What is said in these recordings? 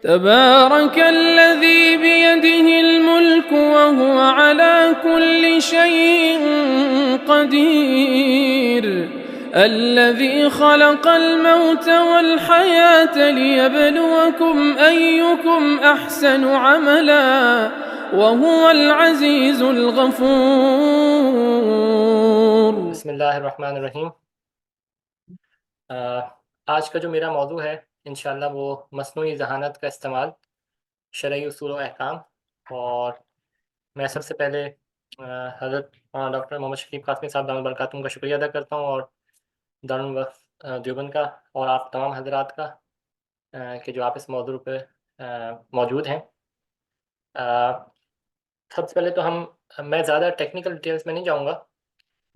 तबारकल्लज़ी बियदिहिल मुल्क व हुवा अला कुल्लि शैइन क़दीर अल्लज़ी खलक़ल मौत वल हयात लियब्लुवकुम अय्युकुम अहसनु अमला व हुवल अज़ीज़ुल गफ़ूर। बिस्मिल्लाहिर्रहमानिर्रहीम। आज का जो मेरा मौजू है इंशाअल्लाह वो मस्नूई ज़हानत का इस्तेमाल शरई उसूल व अहकाम। और मैं सबसे पहले हज़रत डॉक्टर मोहम्मद शफ़ीक़ कासमी साहब दामद बरकातुहू का शुक्रिया अदा करता हूँ, और दारुल वक़्फ़ देवबंद का, और आप तमाम हज़रात का कि जो आप इस मौजू पे मौजूद हैं। सबसे पहले तो मैं ज़्यादा टेक्निकल डिटेल्स में नहीं जाऊँगा।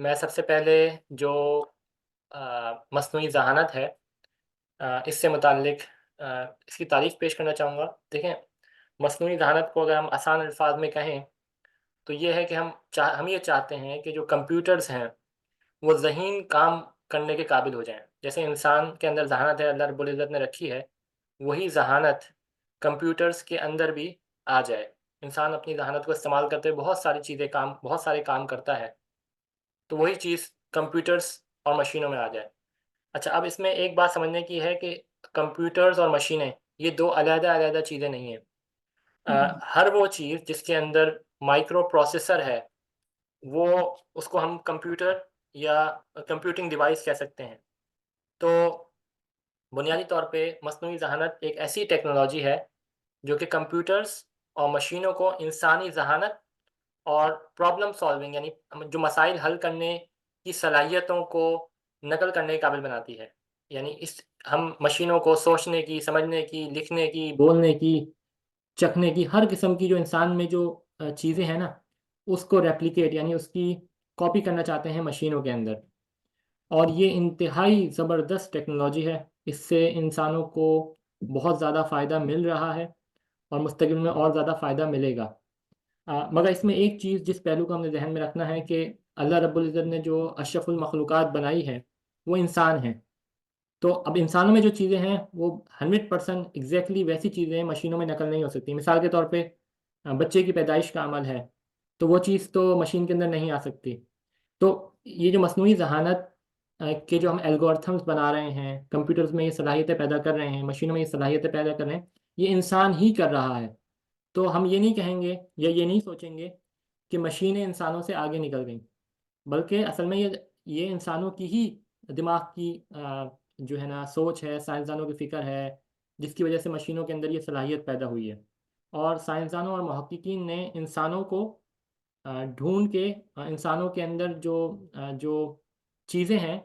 मैं सबसे पहले जो मस्नूई ज़हानत है इससे मुताल्लिक़ इसकी तारीफ़ पेश करना चाहूँगा। देखें, मस्नूई ज़हानत को अगर हम आसान अल्फाज में कहें तो ये है कि हम ये चाहते हैं कि जो कंप्यूटर्स हैं वो ज़हीन काम करने के काबिल हो जाएँ। जैसे इंसान के अंदर ज़हानत है, अल्लाह रब्बुल इज़्ज़त ने रखी है, वही ज़हानत कंप्यूटर्स के अंदर भी आ जाए। इंसान अपनी ज़हानत को इस्तेमाल करते हुए बहुत सारे काम करता है, तो वही चीज़ कंप्यूटर्स और मशीनों में आ जाए। अच्छा, अब इसमें एक बात समझने की है कि कंप्यूटर्स और मशीनें ये 2 अलग-अलग चीज़ें नहीं हैं। हर वो चीज़ जिसके अंदर माइक्रो प्रोसेसर है, वो उसको हम कंप्यूटर या कंप्यूटिंग डिवाइस कह सकते हैं। तो बुनियादी तौर पे मस्नूई ज़हानत एक ऐसी टेक्नोलॉजी है जो कि कंप्यूटर्स और मशीनों को इंसानी ज़हानत और प्रॉब्लम सॉल्विंग, यानी जो मसाइल हल करने की सलाहियतों को नकल करने के काबिल बनाती है। यानी इस हम मशीनों को सोचने की, समझने की, लिखने की, बोलने की, चखने की, हर किस्म की जो इंसान में जो चीज़ें हैं ना, उसको रेप्लिकेट यानी उसकी कॉपी करना चाहते हैं मशीनों के अंदर। और ये इंतहाई ज़बरदस्त टेक्नोलॉजी है। इससे इंसानों को बहुत ज़्यादा फ़ायदा मिल रहा है और मुस्तक़बिल में और ज़्यादा फ़ायदा मिलेगा। मगर इसमें एक चीज़, जिस पहलू को हमने ज़हन में रखना है कि अल्लाह रब्बुल इज़्ज़त ने जो अशरफुल मखलूक़ात बनाई है वो इंसान हैं। तो अब इंसानों में जो चीज़ें हैं वो 100% एग्ज़ैक्टली वैसी चीज़ें मशीनों में नकल नहीं हो सकती। मिसाल के तौर पे बच्चे की पैदाइश का अमल है, तो वो चीज़ तो मशीन के अंदर नहीं आ सकती। तो ये जो मस्नूई ज़हानत के जो हम एल्गोरिथम्स बना रहे हैं, कंप्यूटर्स में ये सलाहियतें पैदा कर रहे हैं, मशीनों में ये सलाहियतें पैदा कर रहे हैं, ये इंसान ही कर रहा है। तो हम ये नहीं कहेंगे या ये नहीं सोचेंगे कि मशीनें इंसानों से आगे निकल गईं, बल्कि असल में ये इंसानों की ही दिमाग की जो है ना सोच है, साइंसदानों की फ़िक्र है, जिसकी वजह से मशीनों के अंदर ये सलाहियत पैदा हुई है। और साइंसदानों और मुहक्किकीन ने इंसानों को ढूँढ के इंसानों के अंदर जो चीज़ें हैं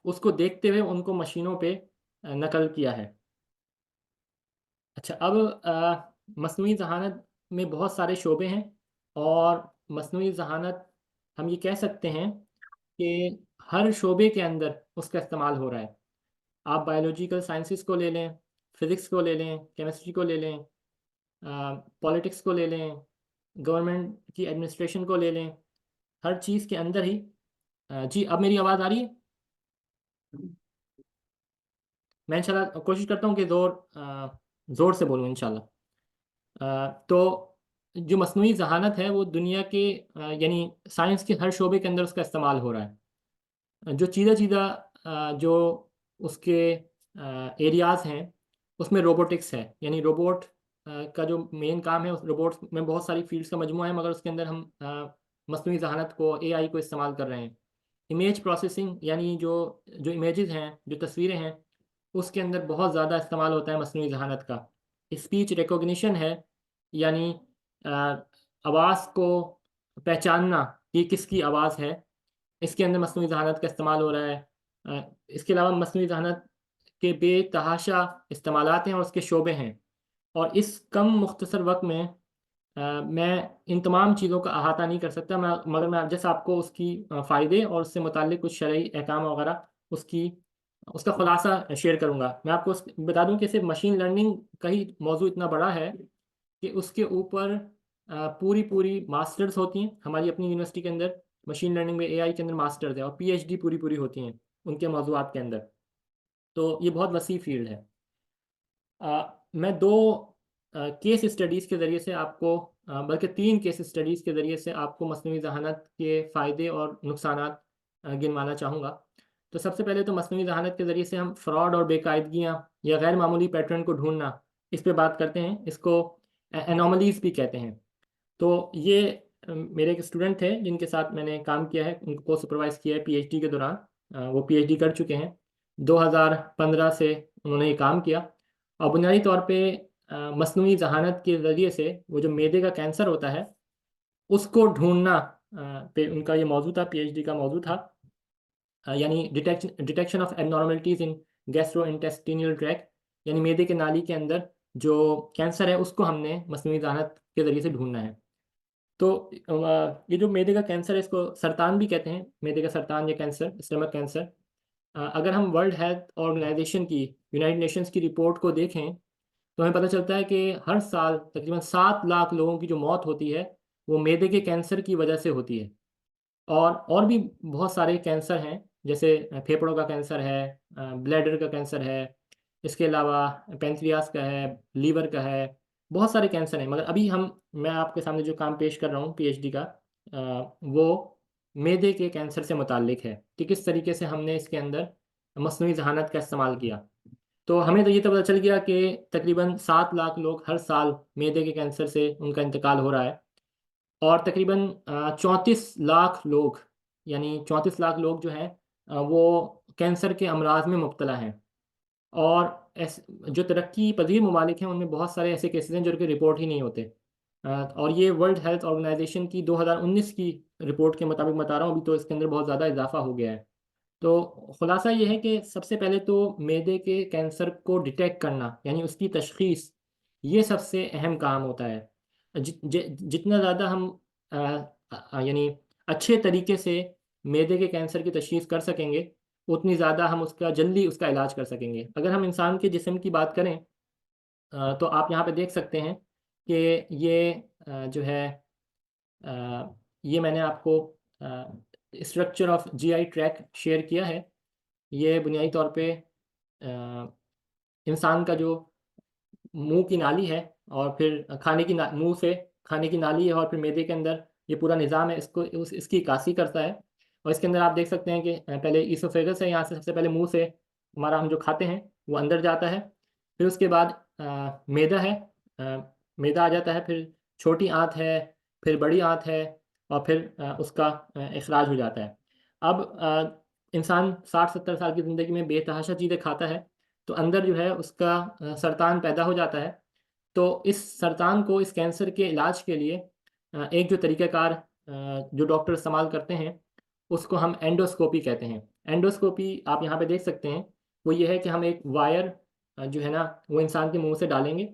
उसको देखते हुए उनको मशीनों पे नकल किया है। अच्छा, अब मस्नूई ज़हानत में बहुत सारे शोबे हैं, और मस्नूई ज़हानत हम ये कह सकते हैं कि हर शोबे के अंदर उसका इस्तेमाल हो रहा है। आप बायोलॉजिकल साइंसेस को ले लें, फ़िज़िक्स को ले लें, केमिस्ट्री को ले लें, पॉलिटिक्स को ले लें, गवर्नमेंट की एडमिनिस्ट्रेशन को ले लें, हर चीज़ के अंदर ही जी, अब मेरी आवाज़ आ रही है? मैं इंशाल्लाह कोशिश करता हूँ कि ज़ोर से बोलूँ इंशाल्लाह। तो जो मस्नूई ज़हानत है वो दुनिया के यानी साइंस के हर शोबे के अंदर उसका इस्तेमाल हो रहा है। जो चीज़ा-चीज़ा जो उसके एरियाज़ हैं, उसमें रोबोटिक्स है। यानी रोबोट का जो मेन काम है, उस रोबोट्स में बहुत सारी फ़ील्ड्स का मजमूआ है, मगर उसके अंदर हम मस्नूई ज़हानत को, एआई को इस्तेमाल कर रहे हैं। इमेज प्रोसेसिंग, यानी जो जो इमेजेस हैं, जो तस्वीरें हैं, उसके अंदर बहुत ज़्यादा इस्तेमाल होता है मस्नूई ज़हानत का। स्पीच रिकॉग्निशन है, यानी अ, आवाज़ को पहचानना कि किसकी आवाज़ है, इसके अंदर मस्नूई ज़हानत का इस्तेमाल हो रहा है। इसके अलावा मस्नूई ज़हानत के बेतहाशा इस्तेमालात हैं और उसके शोबे हैं, और इस कम मुख्तसर वक़्त में मैं इन तमाम चीज़ों का अहाता नहीं कर सकता, मगर मैं जैसे आपको उसकी फ़ायदे और उससे मुताल्लिक़ कुछ शरई अहकाम वगैरह उसकी उसका ख़ुलासा शेयर करूँगा। मैं आपको बता दूँ कि सिर्फ़ मशीन लर्निंग का ही मौज़ू इतना बड़ा है कि उसके ऊपर पूरी-पूरी मास्टर्स होती हैं। हमारी अपनी यूनिवर्सिटी के अंदर मशीन लर्निंग में, एआई के अंदर मास्टर्स है, और पीएचडी पूरी-पूरी होती हैं उनके मौज़ूआत के अंदर। तो ये बहुत वसी फ़ील्ड है। मैं 2 केस स्टडीज़ के ज़रिए से आपको बल्कि 3 केस स्टडीज़ के ज़रिए से आपको मस्नूई ज़हानत के फ़ायदे और नुकसानात गिनवाना चाहूँगा। तो सबसे पहले तो मस्नूई ज़हानत के ज़रिए से हम फ्रॉड और बेकायदगियाँ या गैर मामूली पैटर्न को ढूँढना, इस पे बात करते हैं। इसको एनोमलीज़ भी कहते हैं। तो ये मेरे एक स्टूडेंट थे जिनके साथ मैंने काम किया है, उनको सुपरवाइज़ किया है पीएचडी के दौरान। वो पीएचडी कर चुके हैं। 2015 से उन्होंने ये काम किया और बुनियादी तौर पे मस्नूई ज़हानत के ज़रिए से वो जो मैदे का कैंसर होता है, उसको ढूँढना पे उनका ये मौज़ू था, पीएचडी का मौज़ू था। यानी detection of abnormalities in gastrointestinal tract, यानी मैदे के नाली के अंदर जो कैंसर है, उसको हमने मस्नूई ज़हानत के ज़रिए से ढूँढना है। तो ये जो मैदे का कैंसर है, इसको सरतान भी कहते हैं, मैदे का सरतान या कैंसर, स्टमक कैंसर। अगर हम वर्ल्ड हेल्थ ऑर्गेनाइजेशन की, यूनाइटेड नेशंस की रिपोर्ट को देखें, तो हमें पता चलता है कि हर साल तकरीबन 7 लाख लोगों की जो मौत होती है, वो मैदे के कैंसर की वजह से होती है। और भी बहुत सारे कैंसर हैं, जैसे फेफड़ों का कैंसर है, ब्लैडर का कैंसर है, इसके अलावा पैंक्रियास का है, लीवर का है, बहुत सारे कैंसर हैं। मगर अभी मैं आपके सामने जो काम पेश कर रहा हूँ पीएचडी का, वो मैदे के कैंसर से मुताल्लिक है कि किस तरीके से हमने इसके अंदर मस्नूई ज़हानत का इस्तेमाल किया। तो हमें तो ये तो पता चल गया कि तकरीबन 7 लाख लोग हर साल मैदे के कैंसर से उनका इंतकाल हो रहा है और तकरीबन 34 लाख लोग, यानी 34 लाख लोग जो हैं, वो कैंसर के अमराज में मुब्तला हैं। और जो तरक्की पज़ीर ममालिक हैं, उनमें बहुत सारे ऐसे केसेस हैं जो कि रिपोर्ट ही नहीं होते। और ये वर्ल्ड हेल्थ ऑर्गेनाइजेशन की 2019 की रिपोर्ट के मुताबिक बता रहा हूँ, अभी तो इसके अंदर बहुत ज़्यादा इजाफा हो गया है। तो खुलासा ये है कि सबसे पहले तो मैदे के कैंसर को डिटेक्ट करना, यानी उसकी तशख़ीस, ये सबसे अहम काम होता है। जितना ज़्यादा हम यानी अच्छे तरीके से मैदे के कैंसर की तशख़ीस कर सकेंगे, उतनी ज़्यादा हम उसका जल्दी उसका इलाज कर सकेंगे। अगर हम इंसान के जिस्म की बात करें, तो आप यहाँ पे देख सकते हैं कि ये जो है, ये मैंने आपको structure of GI tract share किया है। ये बुनियादी तौर पे इंसान का जो मुंह की नाली है और फिर मुंह से खाने की नाली है और फिर मैदे के अंदर ये पूरा निज़ाम है, इसकी इक्कासी करता है। और इसके अंदर आप देख सकते हैं कि पहले ईसोफेगस है, यहाँ से सबसे पहले मुंह से हमारा हम जो खाते हैं वो अंदर जाता है। फिर उसके बाद मैदा है, मैदा आ जाता है, फिर छोटी आंत है, फिर बड़ी आंत है और फिर उसका इखराज हो जाता है। अब इंसान 60-70 साल की ज़िंदगी में बेतहाशा चीज़ें खाता है, तो अंदर जो है उसका सरतान पैदा हो जाता है। तो इस सरतान को, इस कैंसर के इलाज के लिए एक जो तरीक़ाकार जो डॉक्टर इस्तेमाल करते हैं, उसको हम एंडोस्कोपी कहते हैं। एंडोस्कोपी आप यहाँ पे देख सकते हैं, वो ये है कि हम एक वायर जो है ना, वो इंसान के मुँह से डालेंगे।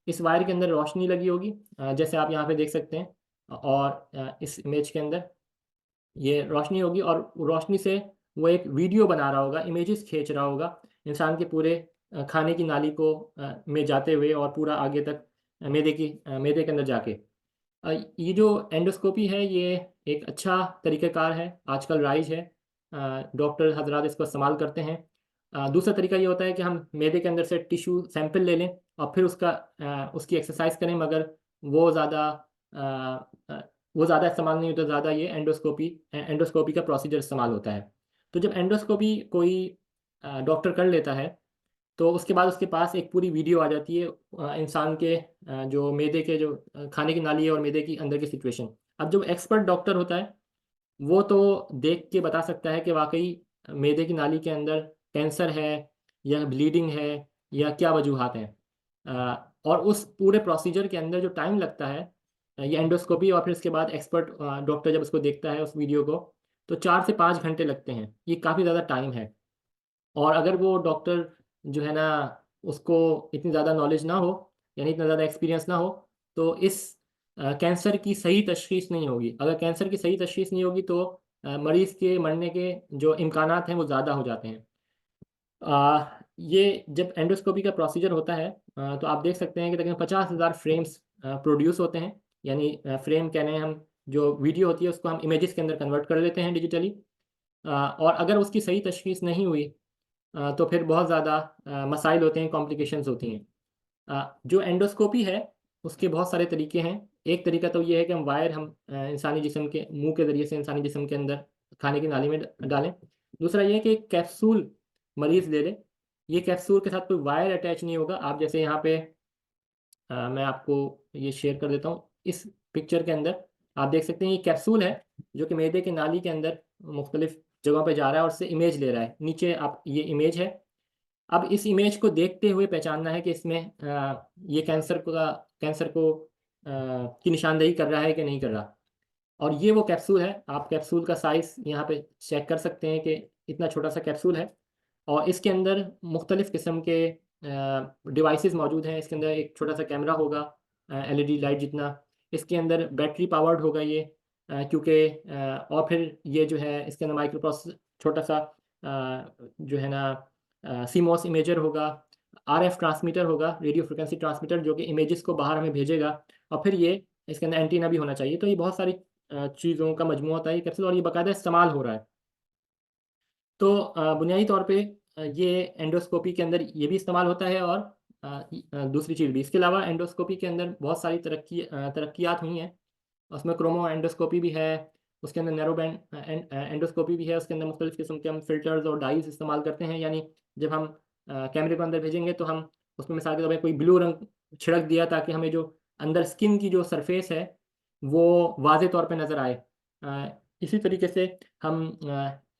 इस वायर के अंदर रोशनी लगी होगी, जैसे आप यहाँ पे देख सकते हैं। और इस इमेज के अंदर ये रोशनी होगी और रोशनी से वो एक वीडियो बना रहा होगा, इमेजेस खींच रहा होगा इंसान के पूरे खाने की नाली को में जाते हुए और पूरा आगे तक मैदे के अंदर जाके। ये जो एंडोस्कोपी है, ये एक अच्छा तरीक़ाकार है, आजकल राइज है। डॉक्टर हज़रात इसको इस्तेमाल करते हैं। दूसरा तरीका ये होता है कि हम मैदे के अंदर से टिश्यू सैंपल ले लें और फिर उसकी एक्सरसाइज करें, मगर वो ज़्यादा अ, वो ज़्यादा इस्तेमाल नहीं होता, ज़्यादा ये एंडोस्कोपी का प्रोसीजर इस्तेमाल होता है। तो जब एंडोस्कोपी कोई डॉक्टर कर लेता है, तो उसके बाद उसके पास एक पूरी वीडियो आ जाती है इंसान के जो मैदे के जो खाने की नाली है और मैदे की अंदर की सिचुएशन। अब जो एक्सपर्ट डॉक्टर होता है, वो तो देख के बता सकता है कि वाक़ई मैदे की नाली के अंदर कैंसर है या ब्लीडिंग है या क्या वजूहात हैं। और उस पूरे प्रोसीजर के अंदर जो टाइम लगता है, ये एंडोस्कोपी और फिर उसके बाद एक्सपर्ट डॉक्टर जब उसको देखता है उस वीडियो को, तो 4 से 5 घंटे लगते हैं। ये काफ़ी ज़्यादा टाइम है। और अगर वो डॉक्टर जो है ना, उसको इतनी ज़्यादा नॉलेज ना हो, यानी इतना ज़्यादा एक्सपीरियंस ना हो, तो इस कैंसर की सही तशख़ीस नहीं होगी। अगर कैंसर की सही तशख़ीस नहीं होगी, तो मरीज़ के मरने के जो इम्कानात हैं वो ज़्यादा हो जाते हैं। ये जब एंडोस्कोपी का प्रोसीजर होता है, तो आप देख सकते हैं कि तकरीबन 50,000 फ्रेम्स प्रोड्यूस होते हैं। यानी फ्रेम कह रहे हैं हम, जो वीडियो होती है उसको हम इमेजेस के अंदर कन्वर्ट कर लेते हैं डिजिटली। और अगर उसकी सही तशख़ीस नहीं हुई, तो फिर बहुत ज़्यादा मसाइल होते हैं, कॉम्प्लिकेशंस होती हैं। जो एंडोस्कोपी है उसके बहुत सारे तरीके हैं। एक तरीका तो ये है कि हम वायर इंसानी जिस्म के मुंह के ज़रिए से इंसानी जिस्म के अंदर खाने की नाली में डालें। दूसरा ये है कि एक कैप्सूल मरीज़ ले ले। ये कैप्सूल के साथ कोई वायर अटैच नहीं होगा। आप जैसे यहाँ पे मैं आपको ये शेयर कर देता हूँ। इस पिक्चर के अंदर आप देख सकते हैं ये कैप्सूल है जो कि मैदे की नाली के अंदर मुख्तलिफ जगहों पे जा रहा है और उससे इमेज ले रहा है। नीचे आप ये इमेज है। अब इस इमेज को देखते हुए पहचानना है कि इसमें ये कैंसर को की निशानदेही कर रहा है कि नहीं कर रहा। और ये वो कैप्सूल है। आप कैप्सूल का साइज़ यहाँ पे चेक कर सकते हैं कि इतना छोटा सा कैप्सूल है और इसके अंदर मुख्तलिफ़ किस्म के डिवाइसेस मौजूद हैं। इसके अंदर एक छोटा सा कैमरा होगा एलईडी लाइट जितना। इसके अंदर बैटरी पावर्ड होगा ये क्योंकि और फिर ये जो है इसके अंदर माइक्रो प्रोसेसर छोटा सा जो है ना सीमॉस इमेजर होगा, आरएफ ट्रांसमीटर होगा, रेडियो फ्रिक्वेंसी ट्रांसमीटर जो कि इमेजेस को बाहर हमें भेजेगा और फिर ये इसके अंदर एंटीना भी होना चाहिए। तो ये बहुत सारी चीज़ों का मजमूआ होता है ये कैप्सूल और ये बाकायदा इस्तेमाल हो रहा है। तो बुनियादी तौर पे ये एंडोस्कोपी के अंदर ये भी इस्तेमाल होता है और दूसरी चीज़ भी। इसके अलावा एंडोस्कोपी के अंदर बहुत सारी तरक्कियात हुई हैं। उसमें क्रोमो एंडोस्कोपी भी है, उसके अंदर नैरो बैंड एंडोस्कोपी भी है। उसके अंदर मुख्तलिफ़ किस्म के हम फ़िल्टर्स और डाइज़ इस्तेमाल करते हैं। यानी जब हम कैमरे को अंदर भेजेंगे तो हम उसमें मिसाल के तौर पे कोई ब्लू रंग छिड़क दिया ताकि हमें जो अंदर स्किन की जो सरफेस है वो वाज़े तौर पे नज़र आए। इसी तरीके से हम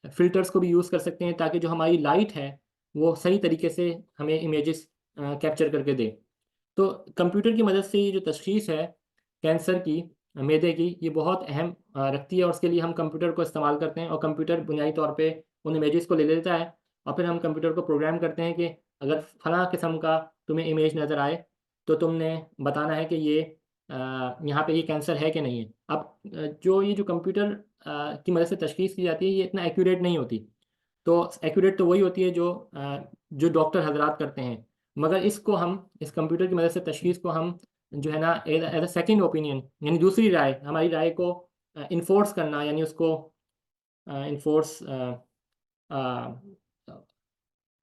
फ़िल्टर्स को भी यूज़ कर सकते हैं ताकि जो हमारी लाइट है वो सही तरीके से हमें इमेजेस कैप्चर करके दे। तो कंप्यूटर की मदद से ये जो तशख़ीस है कैंसर की मैदे की ये बहुत अहम रखती है और उसके लिए हम कंप्यूटर को इस्तेमाल करते हैं और कंप्यूटर बुनियादी तौर पे उन इमेजेस को ले लेता है और फिर हम कंप्यूटर को प्रोग्राम करते हैं कि अगर फ़लाँ किस्म का तुम्हें इमेज नज़र आए तो तुमने बताना है कि ये यहाँ पे ये कैंसर है कि नहीं है। अब जो कंप्यूटर की मदद से तशख़ीस की जाती है ये इतना एक्यूरेट नहीं होती। तो एक्यूरेट तो वही होती है जो डॉक्टर हज़रात करते हैं। मगर इस कंप्यूटर की मदद से तशख़ीस को हम जो है ना एज़ अ सेकंड ओपिनियन यानी दूसरी राय, हमारी राय को इन्फोर्स करना यानी उसको इन्फोर्स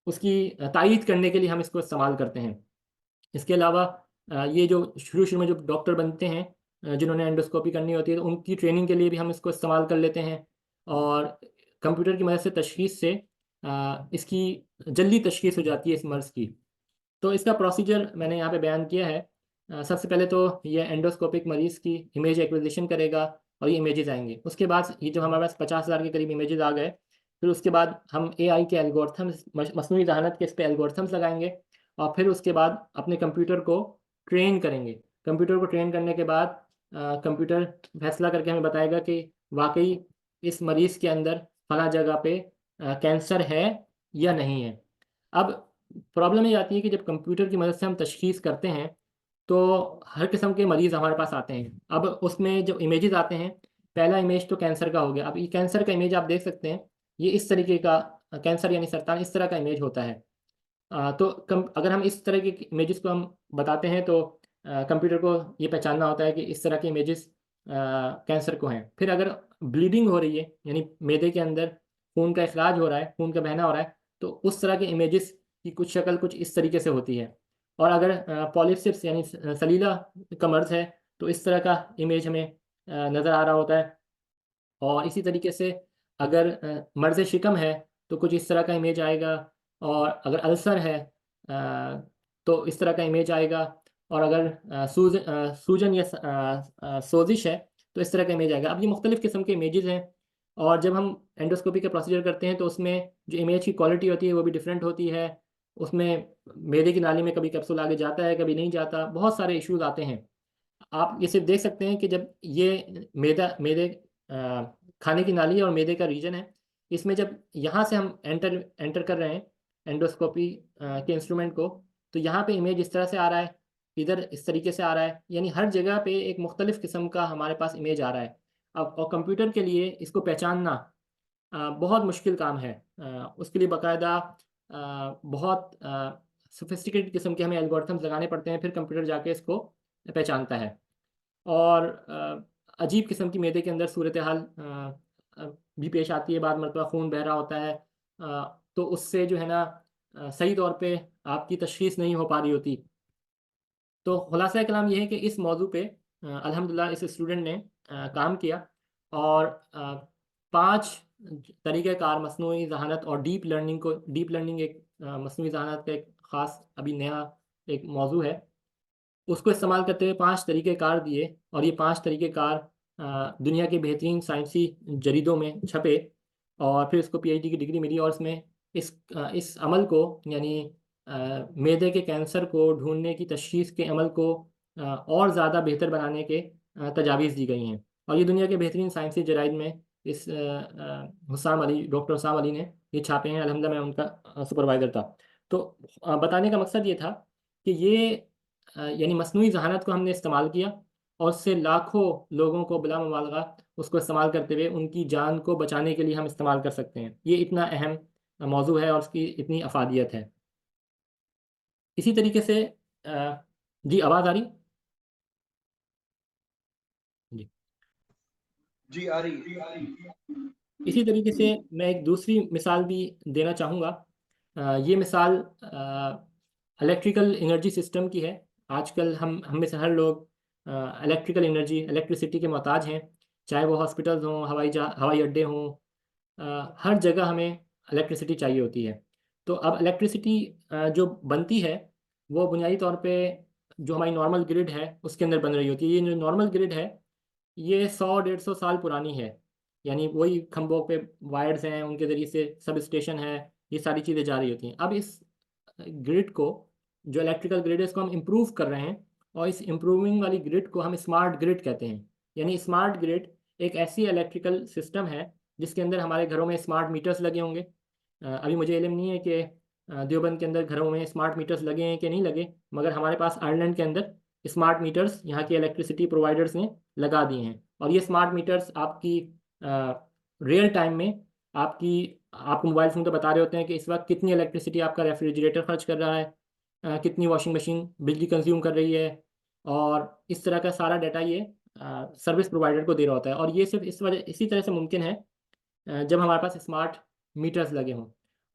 उसकी तायीद करने के लिए हम इसको इस्तेमाल करते हैं। इसके अलावा ये जो शुरू-शुरू में जो डॉक्टर बनते हैं जिन्होंने एंडोस्कोपी करनी होती है तो उनकी ट्रेनिंग के लिए भी हम इसको इस्तेमाल कर लेते हैं और कंप्यूटर की मदद से तशख़ीस से इसकी जल्दी तशख़ीस हो जाती है इस मर्ज़ की। तो इसका प्रोसीजर मैंने यहाँ पे बयान किया है। सबसे पहले तो ये एंडोस्कोपिक मरीज़ की इमेज एक्विज़िशन करेगा और ये इमेजेस आएँगे। उसके बाद ये जो हमारे पास 50,000 के करीब इमेजेस आ गए, फिर उसके बाद हम एआई के एल्गोरिथम्स मस्नूई ज़हानत के इस पे एल्गोरिथम्स लगाएँगे और फिर उसके बाद अपने कंप्यूटर को ट्रेन करेंगे। कंप्यूटर को ट्रेन करने के बाद कंप्यूटर फैसला करके हमें बताएगा कि वाक़ई इस मरीज़ के अंदर फलाँ जगह पे कैंसर है या नहीं है। अब प्रॉब्लम ये आती है कि जब कंप्यूटर की मदद से हम तशख़ीस करते हैं, तो हर किस्म के मरीज़ हमारे पास आते हैं। अब उसमें जो इमेजेस आते हैं, पहला इमेज तो कैंसर का हो गया। अब ये कैंसर का इमेज आप देख सकते हैं, ये इस तरीके का कैंसर यानी सरतान इस तरह का इमेज होता है। तो अगर हम इस तरह के इमेजेस को हम बताते हैं तो कंप्यूटर को ये पहचानना होता है कि इस तरह के इमेजेस कैंसर को हैं। फिर अगर ब्लीडिंग हो रही है, यानी मैदे के अंदर खून का इखराज हो रहा है, खून का बहना हो रहा है, तो उस तरह के इमेजेस की कुछ शक्ल कुछ इस तरीके से होती है। और अगर पॉलिसिस यानी सलीला का मर्ज़ है, तो इस तरह का इमेज हमें नज़र आ रहा होता है। और इसी तरीके से अगर मर्ज़ शिकम है, तो कुछ इस तरह का इमेज आएगा और अगर अल्सर है तो इस तरह का इमेज आएगा और अगर सूजन या सोज़िश है, तो इस तरह का इमेज आएगा। अब ये मुख्तलिफ़ किस्म के इमेजेज़ हैं और जब हम एंडोस्कोपी का प्रोसीजर करते हैं, तो उसमें जो इमेज की क्वालिटी होती है, वो भी डिफरेंट होती है। उसमें मैदे की नाली में कभी कैप्सूल आगे जाता है, कभी नहीं जाता, बहुत सारे इश्यूज़ आते हैं। आप ये सिर्फ़ देख सकते हैं कि जब ये मैदे खाने की नाली और मैदे का रीजन है, इसमें जब यहाँ से हम एंटर एंटर कर रहे हैं एंडोस्कोपी के इंस्ट्रूमेंट को, तो यहाँ पे इमेज इस तरह से आ रहा है, इधर इस तरीके से आ रहा है, यानी हर जगह पे एक मुख्तलिफ़ किस्म का हमारे पास इमेज आ रहा है। अब और कंप्यूटर के लिए इसको पहचानना बहुत मुश्किल काम है। उसके लिए बाकायदा बहुत सोफ़िस्टिकेटेड किस्म के हमें एल्गोरिथम्स लगाने पड़ते हैं, फिर कंप्यूटर जाके इसको पहचानता है। और अजीब किस्म की मैदे के अंदर सूरत-ए-हाल भी पेश आती है, बाद मरतबा खून बह रहा होता है। तो उससे जो है ना सही तौर पे आपकी तशख़ीस नहीं हो पा रही होती। तो खुलासा कलाम ये है कि इस मौजू पे अल्हम्दुलिल्लाह इस स्टूडेंट ने काम किया और 5 तरीक़ेकार मस्नूई ज़हानत और डीप लर्निंग एक मस्नूई ज़हानत का एक ख़ास अभी नया एक मौजू है, उसको इस्तेमाल करते हुए 5 तरीक़ेकार दिए और ये 5 तरीक़ेकार दुनिया के बेहतरीन साइंसी जरीदों में छपे और फिर इसको पीएचडी की डिग्री मिली और इसमें इस अमल को यानी मैदे के कैंसर को ढूँढने की तशख़ीस के अमल को और ज़्यादा बेहतर बनाने के तजावीज़ दी गई हैं और ये दुनिया के बेहतरीन साइंसी जराइद में इस डॉक्टर हुसाम अली ने ये छापे हैं। अल्हम्दुलिल्लाह मैं उनका सुपरवाइज़र था। तो बताने का मकसद ये था कि ये यानी मस्नूई ज़हानत को हमने इस्तेमाल किया और उससे लाखों लोगों को बिला मुबालगा उसको इस्तेमाल करते हुए उनकी जान को बचाने के लिए हम इस्तेमाल कर सकते हैं। ये इतना अहम मौजू है और उसकी इतनी अफादियत है। इसी तरीके से जी आवाज़ आ रही? जी। जी, आ रही है। इसी तरीके से मैं एक दूसरी मिसाल भी देना चाहूँगा। ये मिसाल इलेक्ट्रिकल एनर्जी सिस्टम की है। आजकल हम में से हर लोग इलेक्ट्रिसिटी के मोहताज हैं, चाहे वो हॉस्पिटल्स हों, हवाई अड्डे हों, हर जगह हमें इलेक्ट्रिसिटी चाहिए होती है। तो अब इलेक्ट्रिसिटी जो बनती है, वो बुनियादी तौर पे जो हमारी नॉर्मल ग्रिड है, उसके अंदर बन रही होती है। ये जो नॉर्मल ग्रिड है, ये 100-150 साल पुरानी है। यानी वही खंभों पे वायर्स हैं, उनके ज़रिए से सब स्टेशन है, ये सारी चीज़ें जा रही होती हैं। अब इस ग्रिड को, जो इलेक्ट्रिकल ग्रिड है, इसको हम इम्प्रूव कर रहे हैं और इस इम्प्रूविंग वाली ग्रिड को हम स्मार्ट ग्रिड कहते हैं। यानी स्मार्ट ग्रिड एक ऐसी इलेक्ट्रिकल सिस्टम है जिसके अंदर हमारे घरों में स्मार्ट मीटर्स लगे होंगे। अभी मुझे इल्म नहीं है कि देवबंद के अंदर घरों में स्मार्ट मीटर्स लगे हैं कि नहीं लगे, मगर हमारे पास आयरलैंड के अंदर स्मार्ट मीटर्स यहाँ के इलेक्ट्रिसिटी प्रोवाइडर्स ने लगा दिए हैं और ये स्मार्ट मीटर्स आपकी रियल टाइम में आपको मोबाइल फ़ोन तो बता रहे होते हैं कि इस वक्त कितनी इलेक्ट्रिसिटी आपका रेफ्रिजरेटर खर्च कर रहा है, कितनी वॉशिंग मशीन बिजली कंज्यूम कर रही है और इस तरह का सारा डाटा ये सर्विस प्रोवाइडर को दे रहा होता है। और ये सिर्फ इसी तरह से मुमकिन है जब हमारे पास स्मार्ट मीटर्स लगे हों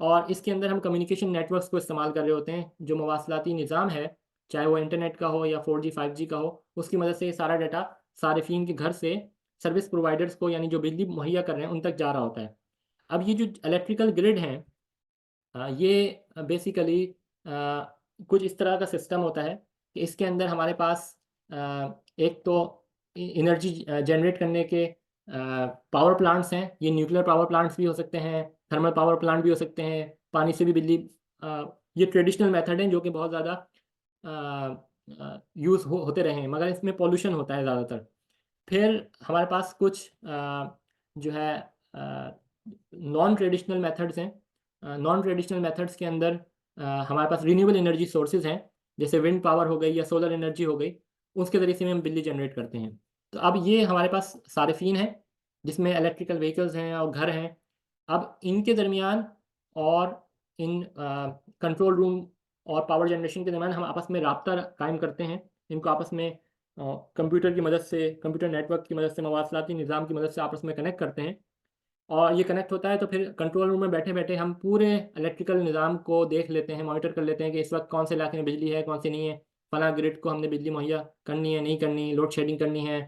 और इसके अंदर हम कम्युनिकेशन नेटवर्क्स को इस्तेमाल कर रहे होते हैं। जो मवासलाती निज़ाम है, चाहे वो इंटरनेट का हो या 4G 5G का हो, उसकी मदद से ये सारा डाटा सारिफिन के घर से सर्विस प्रोवाइडर्स को, यानी जो बिजली मुहैया कर रहे हैं, उन तक जा रहा होता है। अब ये जो इलेक्ट्रिकल ग्रिड हैं, ये बेसिकली कुछ इस तरह का सिस्टम होता है कि इसके अंदर हमारे पास एक तो एनर्जी जनरेट करने के पावर प्लांट्स हैं। ये न्यूक्लियर पावर प्लांट्स भी हो सकते हैं, थर्मल पावर प्लांट भी हो सकते हैं, पानी से भी बिजली। ये ट्रेडिशनल मेथड हैं जो कि बहुत ज़्यादा होते रहे हैं, मगर इसमें पॉल्यूशन होता है ज़्यादातर। फिर हमारे पास कुछ जो है नॉन ट्रेडिशनल मेथड्स हैं। नॉन ट्रेडिशनल मेथड्स के अंदर हमारे पास रिन्यूएबल एनर्जी सोर्सेज हैं, जैसे विंड पावर हो गई या सोलर एनर्जी हो गई, उसके ज़रिए से हम बिजली जनरेट करते हैं। तो अब ये हमारे पास सारिफिन हैं जिसमें इलेक्ट्रिकल व्हीकल्स हैं और घर हैं। अब इनके दरमियान और इन कंट्रोल रूम और पावर जनरेशन के दरमियान हम आपस में राब्ता कायम करते हैं। इनको आपस में कंप्यूटर की मदद से, कंप्यूटर नेटवर्क की मदद से, मवासलाती निज़ाम की मदद से आपस में कनेक्ट करते हैं और ये कनेक्ट होता है तो फिर कंट्रोल रूम में बैठे-बैठे हम पूरे इलेक्ट्रिकल निज़ाम को देख लेते हैं, मॉनिटर कर लेते हैं कि इस वक्त कौन से इलाके में बिजली है, कौन सी नहीं है, फलां ग्रिड को हमने बिजली मुहैया करनी है, नहीं करनी, लोड शेडिंग करनी है,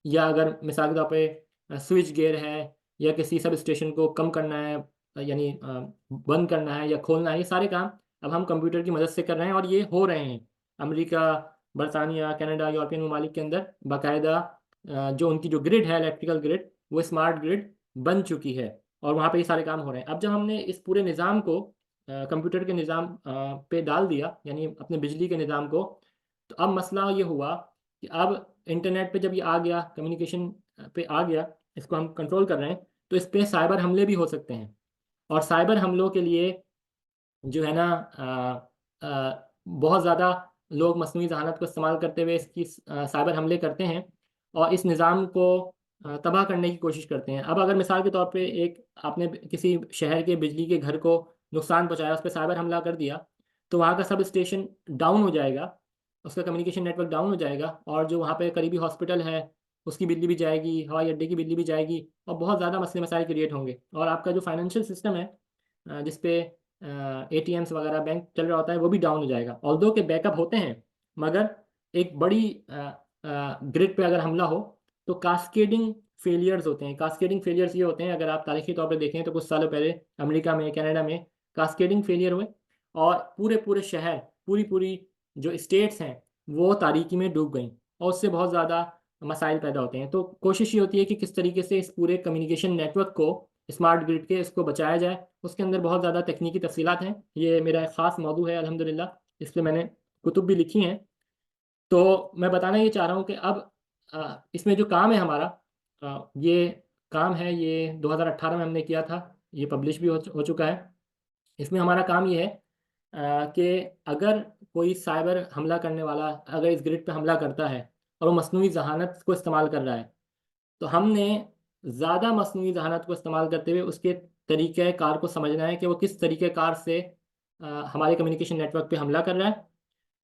या अगर मिसाल के तौर पे स्विच गियर है या किसी सब स्टेशन को कम करना है, यानी बंद करना है या खोलना है, ये सारे काम अब हम कंप्यूटर की मदद से कर रहे हैं और ये हो रहे हैं। अमेरिका, बरतानिया, कनाडा, यूरोपियन ममालिक के अंदर बाकायदा जो उनकी जो ग्रिड है, इलेक्ट्रिकल ग्रिड, वो स्मार्ट ग्रिड बन चुकी है और वहाँ पे ये सारे काम हो रहे हैं। अब जब हमने इस पूरे निज़ाम को कंप्यूटर के निज़ाम पे डाल दिया, यानी अपने बिजली के निज़ाम को, तो अब मसला ये हुआ कि अब इंटरनेट पे जब ये आ गया, कम्युनिकेशन पे आ गया, इसको हम कंट्रोल कर रहे हैं, तो इस पे साइबर हमले भी हो सकते हैं और साइबर हमलों के लिए जो है ना बहुत ज़्यादा लोग मस्नूई ज़हानत को इस्तेमाल करते हुए इसकी साइबर हमले करते हैं और इस निज़ाम को तबाह करने की कोशिश करते हैं। अब अगर मिसाल के तौर पे आपने किसी शहर के बिजली के घर को नुकसान पहुँचाया, उस पे साइबर हमला कर दिया, तो वहाँ का सब स्टेशन डाउन हो जाएगा, उसका कम्युनिकेशन नेटवर्क डाउन हो जाएगा और जो वहाँ पे करीबी हॉस्पिटल है, उसकी बिजली भी जाएगी, हवाई अड्डे की बिजली भी जाएगी और बहुत ज़्यादा मसले मसाइल क्रिएट होंगे और आपका जो फाइनेंशियल सिस्टम है जिस पे एटीएम्स वगैरह बैंक चल रहा होता है, वो भी डाउन हो जाएगा। ऑल्दो के बैकअप होते हैं, मगर एक बड़ी ग्रिड पे अगर हमला हो तो कास्केडिंग फेलियर्स होते हैं। कास्केडिंग फेलियर्स ये होते हैं, अगर आप तारीखी तौर पर देखें तो कुछ सालों पहले अमेरिका में, कनाडा में कास्केडिंग फेलियर हुए और पूरे पूरे शहर, पूरी पूरी जो स्टेट्स हैं वो तारीकी में डूब गई और उससे बहुत ज़्यादा मसाइल पैदा होते हैं। तो कोशिश ये होती है कि किस तरीके से इस पूरे कम्युनिकेशन नेटवर्क को, स्मार्ट ग्रिड के, इसको बचाया जाए। उसके अंदर बहुत ज़्यादा तकनीकी तफसीलात हैं। ये मेरा एक ख़ास मौजू है अल्हम्दुलिल्लाह, इस पर मैंने कुतुब भी लिखी हैं। तो मैं बताना ये चाह रहा हूँ कि अब इसमें जो काम है हमारा, ये काम है, ये 2018 में हमने किया था, ये पब्लिश भी हो चुका है। इसमें हमारा काम ये है कि अगर कोई साइबर हमला करने वाला अगर इस ग्रिड पे हमला करता है और वो मसनूई जहानत को इस्तेमाल कर रहा है, तो हमने ज़्यादा मसनूई जहानत को इस्तेमाल करते हुए उसके तरीक़े कार को समझना है कि वो किस तरीक़े कार से हमारे कम्युनिकेशन नेटवर्क पे हमला कर रहा है,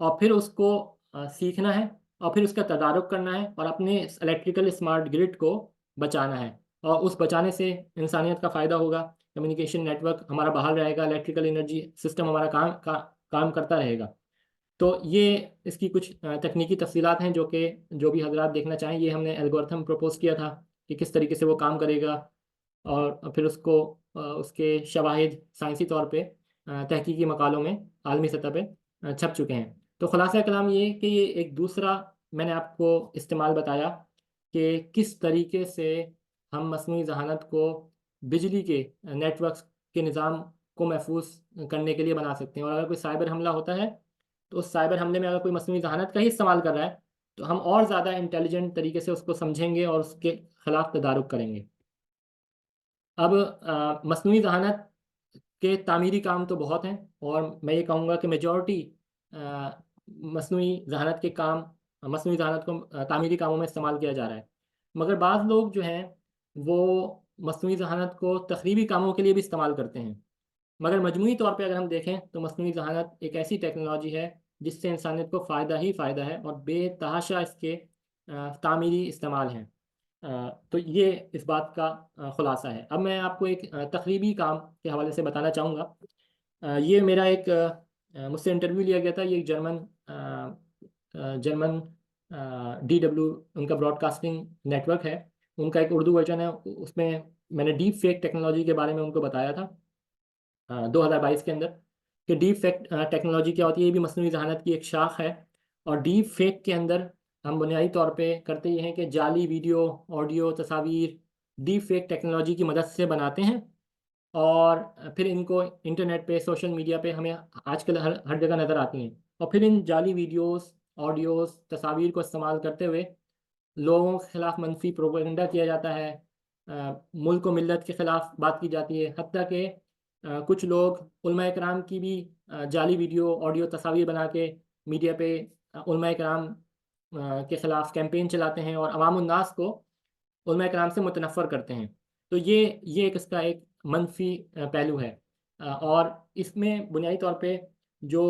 और फिर उसको सीखना है और फिर उसका तदारुक करना है और अपने इलेक्ट्रिकल स्मार्ट ग्रिड को बचाना है। और उस बचाने से इंसानियत का फ़ायदा होगा, कम्युनिकेशन नेटवर्क हमारा बहाल रहेगा, इलेक्ट्रिकल एनर्जी सिस्टम हमारा काम करता रहेगा। तो ये इसकी कुछ तकनीकी तफसीलात हैं जो भी हजरात देखना चाहें, ये हमने एल्गोरिथम प्रपोज़ किया था कि किस तरीके से वो काम करेगा, और फिर उसको उसके शवाहिद साइंसी तौर पे तहकीकी मकालों में आलमी सतह पे छप चुके हैं। तो ख़ुलासा कलाम ये कि ये एक दूसरा मैंने आपको इस्तेमाल बताया कि किस तरीके से हम मसनूई ज़हानत को बिजली के नेटवर्क्स के निज़ाम को महफूज करने के लिए बना सकते हैं। और अगर कोई साइबर हमला होता है तो उस साइबर हमले में अगर कोई मसनूई ज़हानत का ही इस्तेमाल कर रहा है तो हम और ज़्यादा इंटेलिजेंट तरीके से उसको समझेंगे और उसके ख़िलाफ़ तदारुक करेंगे। अब मसनूई ज़हानत के तामीरी काम तो बहुत हैं, और मैं ये कहूँगा कि मेजॉरिटी मसनूई ज़हानत के काम, मसनूई ज़हानत को तामीरी कामों में इस्तेमाल किया जा रहा है। मगर बाज़ लोग जो हैं वो मसनूई ज़हानत को तख़रीबी कामों के लिए भी इस्तेमाल करते हैं। मगर मजमूई तौर पे अगर हम देखें तो मसनूई ज़हानत एक ऐसी टेक्नोलॉजी है जिससे इंसानियत को फ़ायदा ही फ़ायदा है और बेतहाशा इसके तामीरी इस्तेमाल हैं। तो ये इस बात का ख़ुलासा है। अब मैं आपको एक तक़रीबी काम के हवाले से बताना चाहूँगा। ये मेरा एक मुझसे इंटरव्यू लिया गया था। ये एक जर्मन DW उनका ब्रॉडकास्टिंग नेटवर्क है, उनका एक उर्दू वर्जन है। उसमें मैंने डीप फेक टेक्नोलॉजी के बारे में उनको बताया था 2022 के अंदर, कि डीप फेक टेक्नोलॉजी क्या होती है। ये भी मसनूई ज़हानत की एक शाख है। और डीप फेक के अंदर हम बुनियादी तौर पे करते ये हैं कि जाली वीडियो, ऑडियो, तस्वीर डीप फेक टेक्नोलॉजी की मदद से बनाते हैं और फिर इनको इंटरनेट पे, सोशल मीडिया पे हमें आजकल हर हर जगह नज़र आती हैं। और फिर इन जाली वीडियोस, ऑडियोस, तस्वीर को इस्तेमाल करते हुए लोगों के ख़िलाफ़ मनफी प्रोपेगेंडा किया जाता है, मुल्क व मिल्लत के ख़िलाफ़ बात की जाती है। हत्ता कि कुछ लोग उलमा कराम की भी जाली वीडियो, ऑडियो, तस्वीर बना के मीडिया पे उलमा कराम के ख़िलाफ़ कैंपेन चलाते हैं और अवामुन्नास को उलमा कराम से मुतनफ़्फ़र करते हैं। तो ये एक इसका एक मनफ़ी पहलू है। और इसमें बुनियादी तौर पे जो